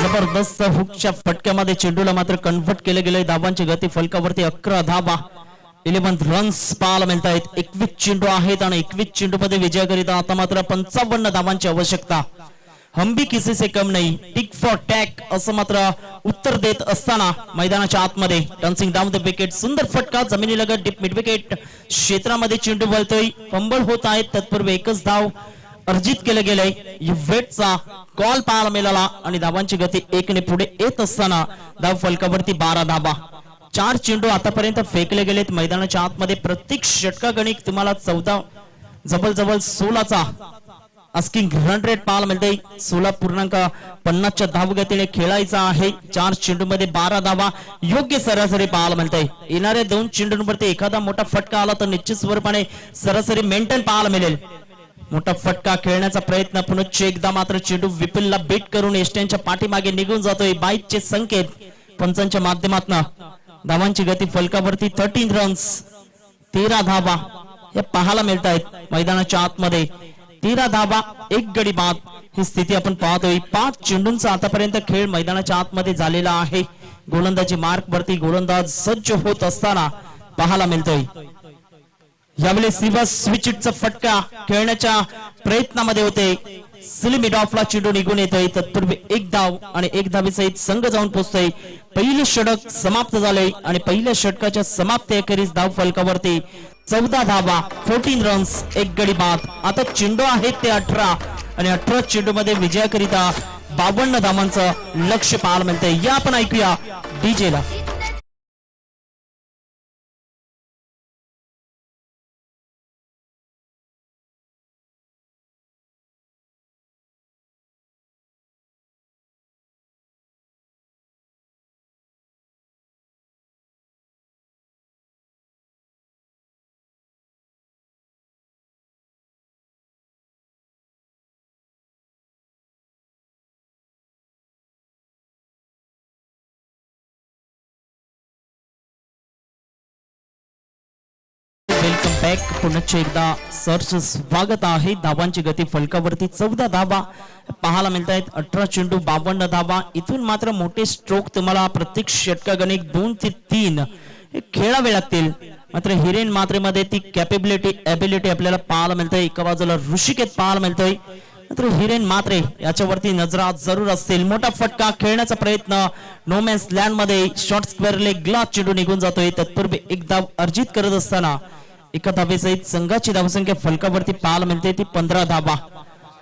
जबरदस्त हुकच्या फटक्यामध्ये चेंडूला मात्र कन्व्हर्ट केलं गेलंय. धावांची गती फलकावरती 11 धावा. 11 रन्स पाहायला मिळत आहेत. 21 चेंडू आहेत आणि 21 चेंडू मध्ये विजयाकरिता आता मात्र 55 धावांची आवश्यकता. हम भी किसी से कम नहीं, टिक फॉर टॅक असं मात्र उत्तर देत असताना मैदानाच्या आतमध्ये टर्न्सिंग डाऊन द विकेट. सुंदर फटका जमिनीलगत डीप मिड विकेट क्षेत्रामध्ये चेंडू वळतोय. फंबल होत आहेत. तत्पूर्वी एकच धाव अर्जित केलं गेलंय. युवेटचा कॉल पाहायला मिळाला आणि धावांची गती 1 ने पुढे येत असताना धाव फलकावरती 12 धावा. 4 चेंडू आतापर्यंत फेकले गेलेत मैदानाच्या आतमध्ये. प्रत्येक षटकागणिक तुम्हाला 14 जवळ 16चा आस्किंग रन रेट पाहायला मिळते. 16.50च्या धावगतीने खेळायचा आहे. 4 चेंडूमध्ये 12 धावा योग्य सरासरी पाहायला मिळते. येणाऱ्या 2 चेंडूंवरती एखादा मोठा फटका आला तर निश्चित स्वरूपाने सरासरी मेंटेन पाहायला मिळेल. मोठा फटका खेळण्याचा प्रयत्न पुनश्च एकदा मात्र चेंडू विपुलला बीट करून एस्ट्यांच्या पाठीमागे निघून जातोय. बाईकचे संकेत पंचांच्या माध्यमातून. धावांची गती फलकावरती 13 रन्स 13 धावा या पाहायला मिळत आहेत मैदानाच्या आतमध्ये. 13 धावा 1 गडी बाद ही स्थिती आपण पाहतोय. 5 चेंडूंचा आतापर्यंत खेळ मैदानाच्या आतमध्ये झालेला आहे. गोलंदाजी मार्क वरती गोलंदाज सज्ज होत असताना पाहायला मिळतोय. यावेळी सिवा स्विचचा फटका खेळण्याच्या प्रयत्नामध्ये होते. मिड ऑफला चेंडू निघून येतोय. तत्पूर्वी 1 धाव आणि 1 धावेसहित संघ जाऊन पोहोचतोय. पहिले षटक समाप्त झाले आणि पहिल्या षटकाच्या समाप्तीखेरीज धाव फलकावरती 14 धावा 14 रन्स 1 गडी बाद. आता चेंडू आहेत ते 18 आणि 18 चेंडू मध्ये विजयाकरिता 52 धावांचं लक्ष पाहायला मिळतंय. या आपण ऐकूया डीजेला. Welcome back. पुन्हा एकदा सरचं स्वागत आहे. धावांची गती फलकावरती 14 धावा पाहायला मिळत आहेत. 18 चेंडू 52 धावा. इथून मात्र मोठे स्ट्रोक तुम्हाला प्रत्येक षटकागणिक 2 ते 3 खेळावे लागतील. मात्र हिरेन मात्रेमध्ये ती ॲबिलिटी आपल्याला पाहायला मिळते. एका बाजूला ऋषिकेत पाहायला मिळतोय. मात्र हिरेन मात्रे याच्यावरती नजरा जरूर असतील. मोठा फटका खेळण्याचा प्रयत्न नो मॅन्स लँड मध्ये शॉर्ट स्क्वेअर लेग ग्लास चेंडू निघून जातोय. तत्पूर्वी 1 धाव अर्जित करत असताना एका धावेसहित संघाची धावसंख्या फलकावरती पाहायला मिळते ती 15 धावा.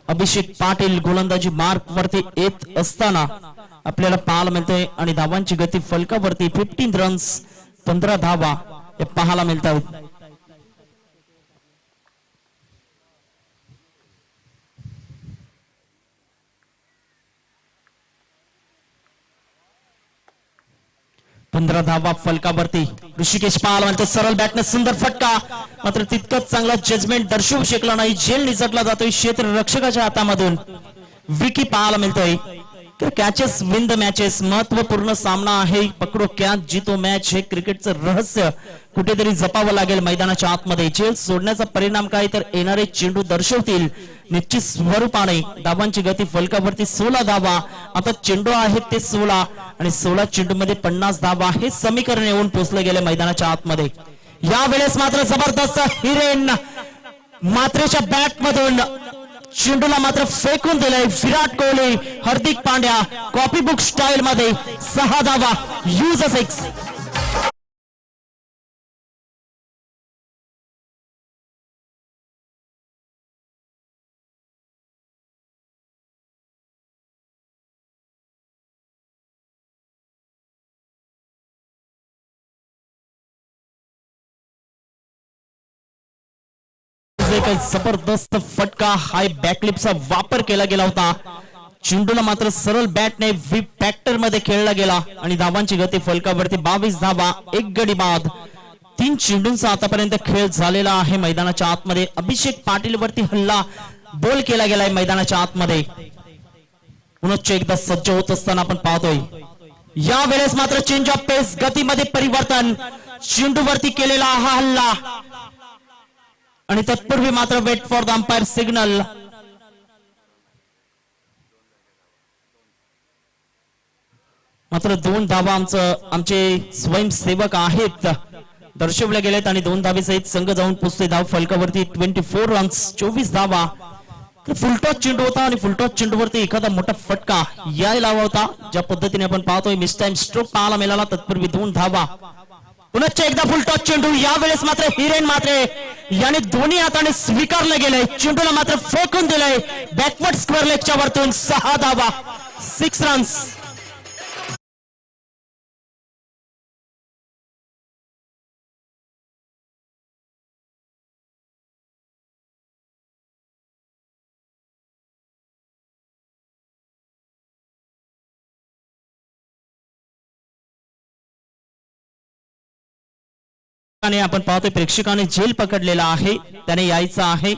अभिषेक पाटील गोलंदाजी मार्क वरती येत असताना आपल्याला पाहायला मिळते आणि धावांची गती फलकावरती 15 रन्स 15 धावा हे पाहायला मिळतात. पंधरा धावा फलकावरती ऋषिकेश पाहायला मिळतो. सरळ बॅटने सुंदर फटका. मात्र तितकंच चांगला जजमेंट दर्शवू शकला नाही. झेल निसटला जातोय क्षेत्र रक्षकाच्या हातामधून. विकी पाहायला मिळतोय. कॅचेस विन द मॅचेस, महत्वपूर्ण सामना आहे. पकडो कॅच जितो मॅच, हे क्रिकेटचं रहस्य कुठेतरी जपावं लागेल मैदानाच्या आतमध्ये. झेल सोडण्याचा परिणाम काय, तर येणारे चेंडू दर्शवतील निश्चित स्वरूपाने. धावांची गती फलकावरती 16 धावा. आता चेंडू आहेत ते 16 आणि 16 चेंडू मध्ये 50 धावा, हे समीकरण येऊन पोहोचले गेले मैदानाच्या आतमध्ये. यावेळेस मात्र जबरदस्त हिरेन मात्रेच्या बॅट मधून चेंडूला मात्र फेकून दिलंय. Virat Kohli, Hardik Pandya copy book style मध्ये 6 धावा, यूज 6. जबरदस्त फटका, हाय बॅकलिपचा वापर केला गेला होता. चेंडूला मात्र सरळ बॅटने व्हीप फॅक्टर मध्ये खेळला गेला आणि धावांची गती फलकावरती 22 धावा, 1 गडी बाद. 3 चेंडूंचा आतापर्यंत खेळ झालेला आहे मैदानाच्या आतमध्ये. अभिषेक पाटील वरती हल्ला बोल केला गेलाय मैदानाच्या आतमध्ये. पुनश्च एकदा सज्ज होत असताना आपण पाहतोय. यावेळेस मात्र चेंज ऑफ पेस, गतीमध्ये परिवर्तन, चेंडूवरती केलेला हा हल्ला आणि तत्पूर्वी मात्र wait for the umpire signal. मात्र 2 धावा आमचे स्वयंसेवक आहेत दर्शवले गेलेत आणि 2 धावेसहित संघ जाऊन पोहोचते धाव फलकावरती. 24 रन्स, 24 धावा. फुलटॉस चेंडू होता आणि फुलटॉस चेंडूवरती एखादा मोठा फटका यायला हवा होता. ज्या पद्धतीने आपण पाहतोय मिस टाइम स्ट्रोक पाहायला मिळाला. तत्पूर्वी 2 धावा. पुनश्च एकदा फुलटॉस चेंडू. यावेळेस मात्र हिरेन मात्रे याने दोन्ही हाताने स्वीकारले गेले. चेंडूला मात्र फेकून दिलंय बॅकवर्ड स्क्वेअर लेगच्या वरतून. 6 धावा, 6 रन्स. आपण पाहतोय प्रेक्षकाने झेल पकडलेला आहे, त्याने यायचं आहे.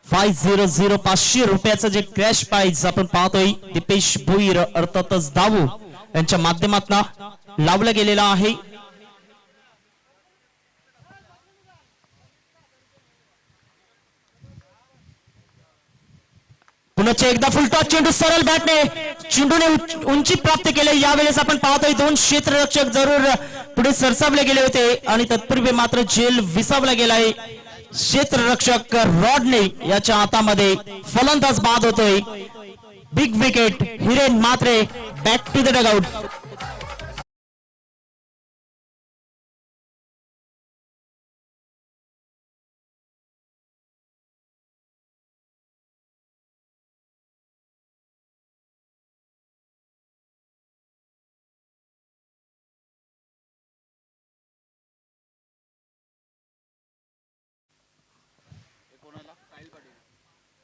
500 500 रुपयाचं जे क्रॅश प्राइज आपण पाहतोय दीपेश भोईर अर्थातच दावू यांच्या माध्यमातून लावलं गेलेलं आहे. पुनश्च एकदा फुलटॉस चेंडू, सरळ बॅटने चेंडूने उंची प्राप्त केली. यावेळेस आपण पाहतोय 2 क्षेत्ररक्षक जरूर पुढे सरसावले गेले होते आणि तत्पूर्वी मात्र झेल विसावला गेलाय. क्षेत्ररक्षक रॉडने याच्या हातामध्ये फलंदाज बाद होतोय. Big wicket, Hiren Matre back to the dugout.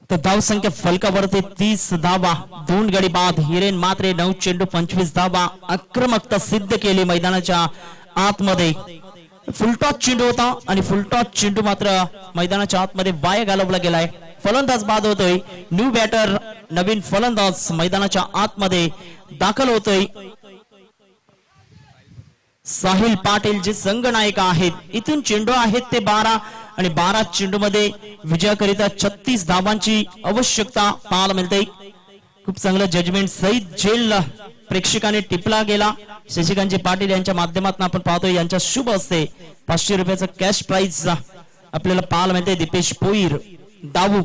तर धाव संख्या फलकावरती 30 धावा, 2 गडी बाद. हिरेन मात्रे 9 चेंडू 25 धावा, आक्रमकता सिद्ध केली मैदानाच्या आतमध्ये. फुलटॉस चेंडू होता आणि फुलटॉस चेंडू मात्र मैदानाच्या आतमध्ये वाया घालवला गेलाय. फलंदाज बाद होतोय. न्यू बॅटर, नवीन फलंदाज मैदानाच्या आतमध्ये दाखल होतोय. साहिल पाटील जे संघनायक आहेत. इथून चेंडू आहेत ते 12 आणि 12 चेंडू मध्ये विजयाकरिता 36 धावांची आवश्यकता पाहायला मिळते. खूप चांगलं जजमेंट सहित झेल प्रेक्षकाने टिपला गेला. शशिकांत पाटील यांच्या माध्यमातून आपण पाहतोय यांच्या शुभ हस्ते 500 रुपयाचं कॅश प्राइज आपल्याला पाहायला मिळते. दीपेश भोईर दावू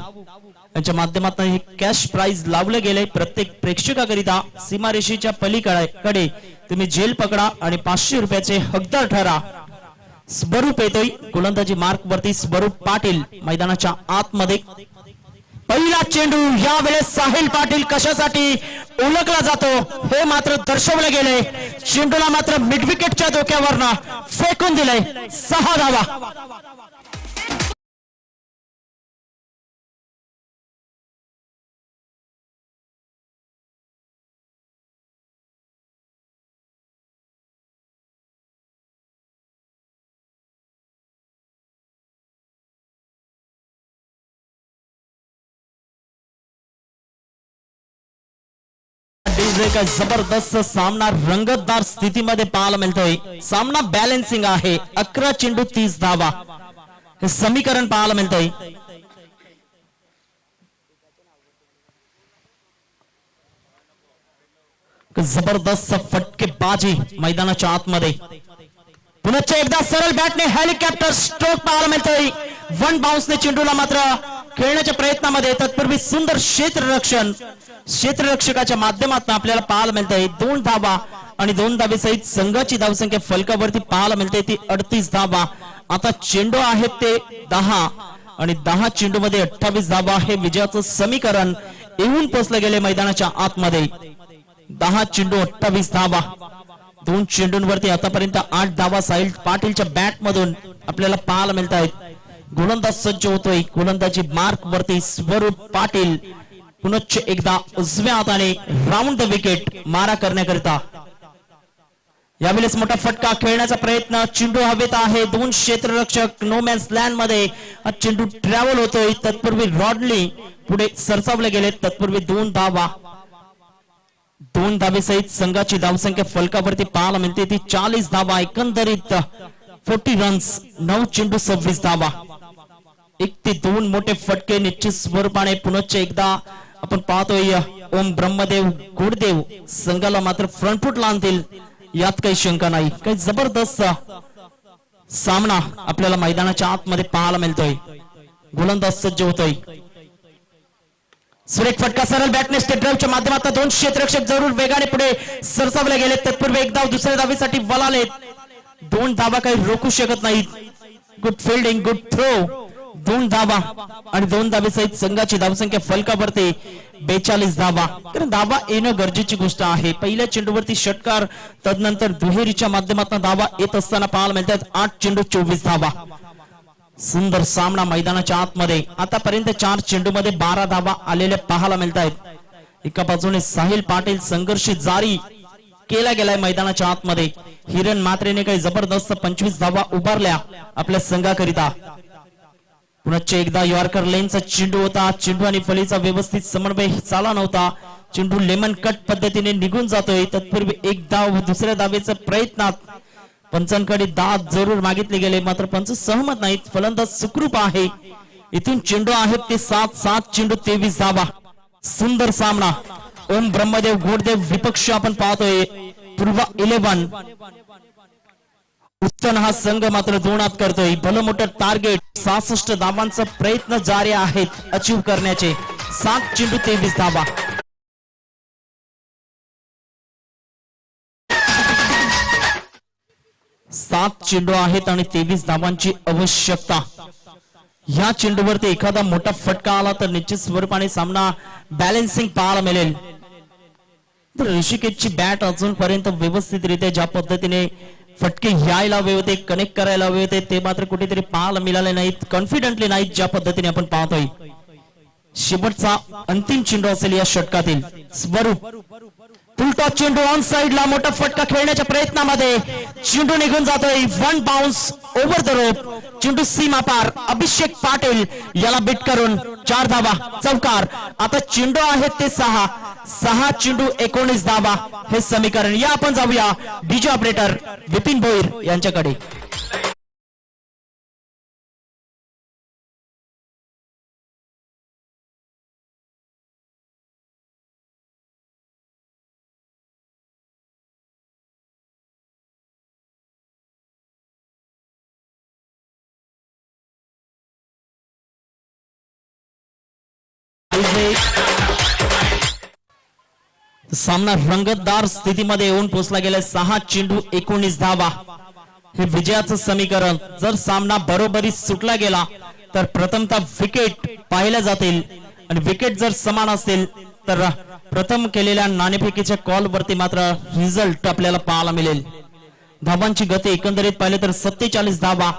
यांच्या माध्यमातून हे कॅश प्राइज लावलं गेले. प्रत्येक प्रेक्षकाकरिता सीमारेषेच्या पलीकडे तुम्ही झेल पकडा आणि 500 रुपयाचे हकदार ठरा. स्वरूप येतोय गोलंदाजी मार्क वरती. स्वरूप पाटील मैदानाच्या आतमध्ये. पहिला चेंडू. यावेळेस साहिल पाटील कशासाठी ओळखला जातो हे मात्र दर्शवलं गेले. चेंडूला मात्र मिड विकेटच्या धोक्यावरनं फेकून दिलंय. 6 धावा. म्हणजे काय जबरदस्त सामना रंगतदार स्थितीमध्ये पाहायला मिळतोय. सामना बॅलन्सिंग आहे. 11 चेंडू 30 धावा हे समीकरण पाहायला मिळतंय. जबरदस्त फटकेबाजी मैदानाच्या आतमध्ये. पुन्हा एकदा सरळ बॅटने हेलिकॉप्टर स्ट्रोक पाहायला मिळतोय. वन बाउन्सने चेंडूला मात्र खेळण्याच्या प्रयत्नामध्ये तत्पूर्वी सुंदर क्षेत्ररक्षकाच्या माध्यमातून आपल्याला पाहायला मिळतंय 2 धावा आणि 2 धावेसहित संघाची धावसंख्या फलकावरती पाहायला मिळते ती 38 धावा. आता चेंडू आहेत ते 10 आणि 10 चेंडू मध्ये 28 धावा हे विजयाचं समीकरण येऊन पोहोचले गेले मैदानाच्या आतमध्ये. 10 चेंडू 28 धावा. 2 चेंडूंवरती आतापर्यंत 8 धावा साहिल पाटीलच्या बॅट मधून आपल्याला पाहायला मिळत आहेत. गोलंदाज सज्ज होतोय. गोलंदाजी मार्क वरती स्वरूप पाटील पुनश्च एकदा उजव्या हाताने राऊंड द विकेट मारा करण्याकरिता. यावेळेस मोठा फटका खेळण्याचा प्रयत्न. चेंडू हवेत आहे. 2 क्षेत्ररक्षक नो मॅन्स लँड मध्ये हा चेंडू ट्रॅव्हल होतोय. तत्पूर्वी रॉडली पुढे सरसावले गेले. तत्पूर्वी 2 धावा. 2 धावेसहित संघाची धावसंख्या फलकावरती पाहायला मिळते ती 40 धावा. एकंदरीत 40 रन्स. 9 चेंडू 26 धावा. 1 ते 2 मोठे फटके निश्चित स्वरूपाने पुनश्च एकदा आपण पाहतोय. ओम ब्रह्मदेव गुडदेव संघाला मात्र फ्रंट फूट आणतील यात काही शंका नाही. काही जबरदस्त सामना आपल्याला मैदानाच्या आतमध्ये पाहायला मिळतोय. गोलंदाज सज्ज होतोय. सुरेख फटका सरळ बॅटने स्टेट ड्राईव्हच्या माध्यमातून 2 क्षेत्ररक्षक जरूर वेगाने पुढे सरसावले गेले. तत्पूर्वी एक धाव दुसऱ्या धावेसाठी वळाले. 2 धावा काही रोखू शकत नाहीत. Good fielding, good throw. 2 धावा आणि 2 धावेसहित संघाची धावसंख्या फलकावरती 42 धावा. कारण धावा येणं गरजेची गोष्ट आहे. पहिल्या चेंडूवरती षटकार तदनंतर दुहेरीच्या माध्यमातून धावा येत असताना पाहायला मिळतात. 8 चेंडू 24 धावा. सुंदर सामना मैदानाच्या आतमध्ये. आतापर्यंत 4 चेंडूमध्ये 12 धावा आलेल्या पाहायला मिळत आहेत. एका बाजूने साहिल पाटील संघर्ष जारी केला गेलाय मैदानाच्या आतमध्ये. हिरण मात्रेने काही जबरदस्त 25 धावा उभारल्या आपल्या संघाकरिता. पुन्हा एकदा यॉर्कर लेनचा चेंडू होता. चेंडू आणि फलीचा व्यवस्थित समन्वय झाला नव्हता. चेंडू लेमन कट पद्धतीने निघून जातोय. तत्पूर्वी एक धाव दुसऱ्या धावेचा प्रयत्नात पंचांकडे दाद जरूर मागितले गेले मात्र पंच सहमत नाहीत. फलंदाज सुखरूप आहे. इथून चेंडू आहेत ते 7 चेंडू 23 धावा. सुंदर सामना. ओम ब्रह्मदेव गोडदेव विपक्ष आपण पाहतोय. पूर्व 11 उत्तन हा संघ मात्र 2 आत करतोय. भलं मोठं टार्गेट 66 धावांचा प्रयत्न जारी आहेत अचीव करण्याचे. 7 चेंडू 23 धावा. सात चेंडू आहेत आणि 23 धावांची आवश्यकता. या चेंडूवरती एखादा मोठा फटका आला तर निश्चित स्वरूपाने सामना बॅलन्सिंग पाहायला मिळेल. तर ऋषिकेशची बॅट अजूनपर्यंत व्यवस्थितरित्या ज्या पद्धतीने फटके यायला हवे होते, कनेक्ट करायला हवे होते ते मात्र कुठेतरी पाहायला मिळाले नाहीत. कॉन्फिडेंटली नाहीत ज्या पद्धतीने आपण पाहतोय. शेवटचा अंतिम चेंडू असेल या षटकातील. स्वरूप उलटा चेंडू ऑन साइडला. मोठा फटका खेळण्याच्या प्रयत्नामध्ये चेंडू निघून जातोय. 1 बाउन्स ओव्हर द रोप. चेंडू सीमा पार. अभिषेक पाटील याला बीट करून 4 धावा. चौकार. आता चेंडू आहेत ते 6 चेंडू 19 धावा हे समीकरण. या आपण जाऊया डीजे ऑपरेटर विपिन भोईर यांच्याकडे. सामना रंगतदार स्थितीमध्ये येऊन पोहोचला गेला. 6 चेंडू 19 धावा हे विजयाचं समीकरण. जर सामना बरोबरी सुटला गेला तर प्रथमतः विकेट पाहिल्या जातील आणि विकेट जर समान असेल तर प्रथम केलेल्या नाणेफेकीच्या कॉल वरती मात्र रिझल्ट आपल्याला पाहायला मिळेल. धावांची गती एकंदरीत पाहिले तर 47 धावा.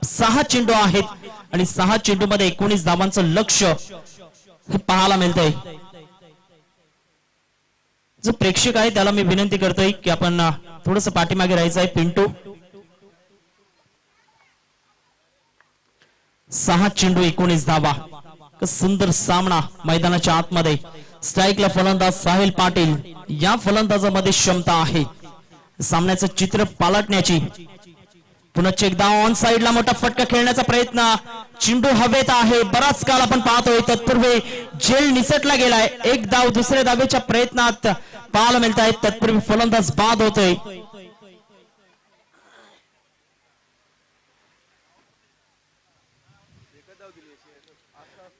6 चेंडू आहेत आणि 6 चेंडू मध्ये 19 धावांचं लक्ष हे पाहायला मिळतंय. जो प्रेक्षक आहे त्याला मी विनंती करतोय की आपण थोडस पाठीमागे राहायचं आहे. पिंटू 6 चेंडू 19 धावा. सुंदर सामना मैदानाच्या आतमध्ये. स्ट्राईकला फलंदाज साहिल पाटील. या फलंदाजामध्ये क्षमता आहे सामन्याचं चित्र पालटण्याची. पुन्हा एकदा ऑन साइडला मोठा फटका खेळण्याचा प्रयत्न. चेंडू हवेत आहे. बराच काळ आपण पाहतोय तत्पूर्वी झेल निसटला गेलाय. एक धाव दुसऱ्या धावेच्या प्रयत्नात पाहायला मिळत आहेत. तत्पूर्वी फलंदाज बाद होतोय.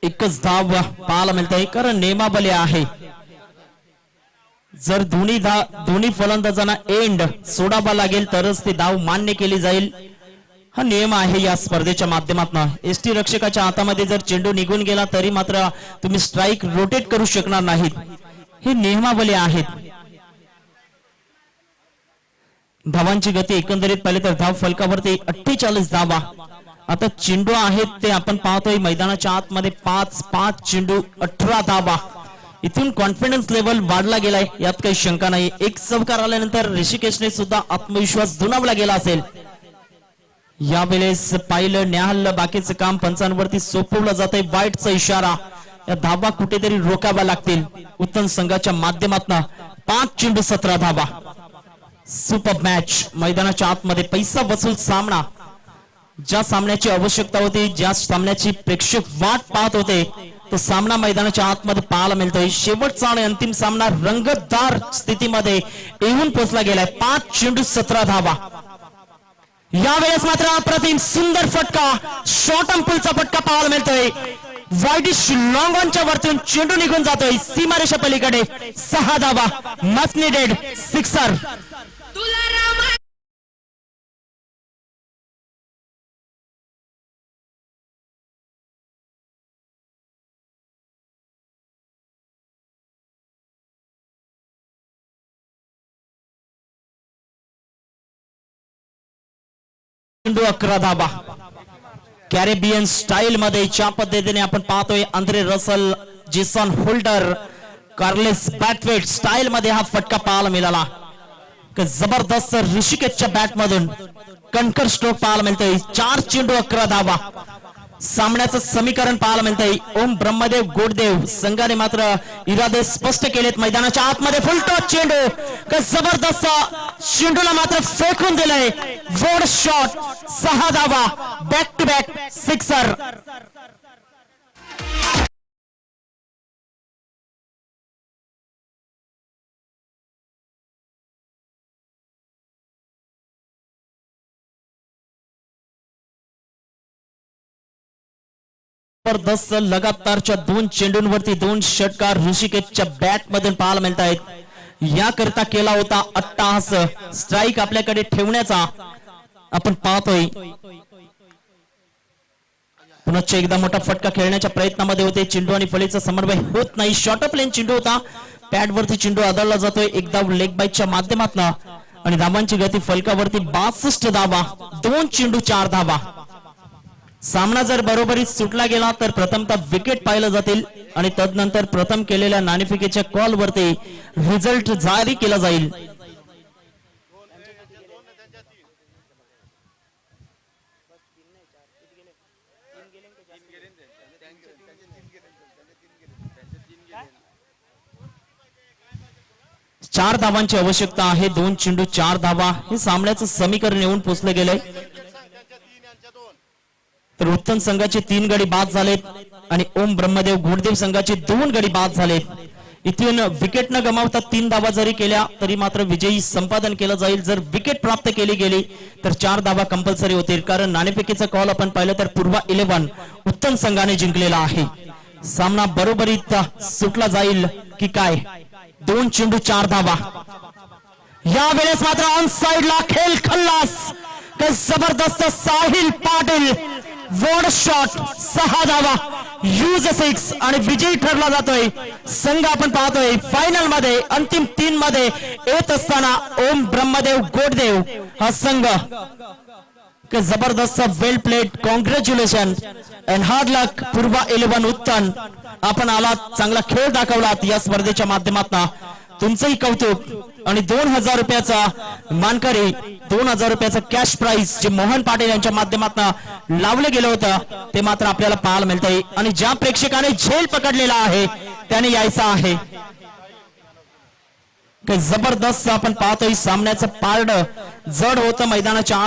एकच धाव पाहायला मिळतंय कारण नियमावली आहे. जर दोन्ही फलंदाजांना एंड सोडावा लागेल तरच ती धाव मान्य केली जाईल. हा नियम आहे या स्पर्धेच्या माध्यमातून. एसटी रक्षकाच्या हातामध्ये जर चेंडू निघून गेला तरी मात्र तुम्ही स्ट्राईक रोटेट करू शकणार नाहीत. ही नियमावली आहेत. धावांची गती एकंदरीत पाहिले तर धाव फलकावरती 48 धावा. आता चेंडू आहेत ते आपण पाहतोय मैदानाच्या आतमध्ये 5 चेंडू 18 धावा. इथून कॉन्फिडन्स लेवल वाढला गेलाय यात काही शंका नाही. एक चौकार आल्यानंतर ऋषिकेशने सुद्धा आत्मविश्वास दुणावला गेला असेल. यावेळेस पाहिलं न्याहाळलं बाकीचं काम पंचांवरती सोपवलं जातंय. वाईटचा इशारा. या धावा कुठेतरी रोकाव्या लागतील. उत्तम संघाच्या माध्यमातून 5 चेंडू 17 धावा. Super match. मैदानाच्या आतमध्ये पैसा वसूल सामना. ज्या सामन्याची आवश्यकता होती ज्या सामन्याची प्रेक्षक वाट पाहत होते तो सामना मैदानाच्या आतमध्ये पाहायला मिळतोय. शेवटचा आणि अंतिम सामना रंगतदार स्थितीमध्ये येऊन पोहोचला गेलाय. 5 चेंडू 17 धावा. यावेळेस मात्र अप्रतिम सुंदर फटका शॉर्ट अंपुलचा फटका पाहायला मिळतोय. वाईडिश लॉंग ऑनच्या वरतून चेंडू निघून जातोय सीमारेषा पलीकडे. 6 धावा. Must needed sixer. चेंडू 11 धावा. कॅरेबियन स्टाईल मध्ये ज्या पद्धतीने आपण पाहतोय Andre Russell, Jason Holder, Carlos Brathwaite style मध्ये हा फटका पाहायला मिळाला. जबरदस्त ऋषिकेशच्या बॅट मधून कणकर स्ट्रोक पाहायला मिळतोय. 4 चेंडू 11 धावा. सामन्याचं समीकरण पाहायला मिळतंय. ओम ब्रह्मदेव गोडदेव संघाने मात्र इरादे स्पष्ट केलेत. मैदानाच्या आतमध्ये फुलटॉस चेंडू. जबरदस्त चेंडूला मात्र फेकून दिलंय. Board shot. 6 धावा. Back to back sixer. जबरदस्त लगातारच्या 2 चेंडूंवरती 2 षटकार ऋषिकेशच्या बॅट मधून पाहायला मिळत आहेत. याकरता केला होता अट्टाहास स्ट्राईक आपल्याकडे ठेवण्याचा आपण पाहतोय. पुन्हा एकदा मोठा फटका खेळण्याच्या प्रयत्नामध्ये होते. चेंडू आणि फळीचा समन्वय होत नाही. शॉर्ट ऑफ लेन चेंडू होता. पॅड वरती चेंडू आदळला जातोय. एकदा लेग बाईटच्या माध्यमातून आणि धावांची गती फलकावरती 62 धावा. 2 चेंडू 4 धावा. सामना जर बरोबरीत सुटला गेला तर प्रथमतः विकेट पाहिलं जातील आणि तदनंतर प्रथम केलेल्या नाणेफेकीच्या कॉल वरती रिझल्ट जारी केला जाईल. चार धावांची आवश्यकता आहे. 2 चेंडू 4 धावा. हे सामन्याचं समीकरण येऊन पोहोचले गेले. तर उत्तम संघाचे 3 गडी बाद झालेत आणि ओम ब्रह्मदेव घोडदेव संघाचे 2 गडी बाद झालेत. इथून विकेट न गमावता 3 धावा जरी केल्या तरी मात्र विजयी संपादन केलं जाईल. जर विकेट प्राप्त केली गेली तर 4 धावा कंपल्सरी होतील. कारण नाणेफेकीचा कॉल आपण पाहिलं तर पूर्वा 11 उत्तम संघाने जिंकलेला आहे. सामना बरोबरीत सुटला जाईल की काय. 2 चेंडू 4 धावा. यावेळेस मात्र ऑन साइडला खेळ खल्लास. जबरदस्त साहिल पाटील वॉर्ड शॉट. 6 धावा. यूज 6 आणि विजयी ठरला जातोय. संघ आपण पाहतोय फायनल मध्ये अंतिम 3 मध्ये येत असताना ओम ब्रह्मदेव गोडदेव हा संघ. जबरदस्त वेल प्लेड. कॉंग्रॅच्युलेशन अँड हार्ड लक पूर्वा 11 उत्तम. आपण आलात चांगला खेळ दाखवलात या स्पर्धेच्या माध्यमातून. तुमचंही कौतुक. आणि 2000 रुपयाचा मानकरी 2000 रुपयाचा कॅश प्राइज जे मोहन पाटील यांच्या माध्यमातून लावले गेलं होतं ते मात्र आपल्याला पाहायला मिळतंय. आणि ज्या प्रेक्षकाने झेल पकडलेला आहे त्याने यायचं आहे. जबरदस्त आपण पाहतोय सामन्याचं पारड जड होतं मैदानाच्या आत.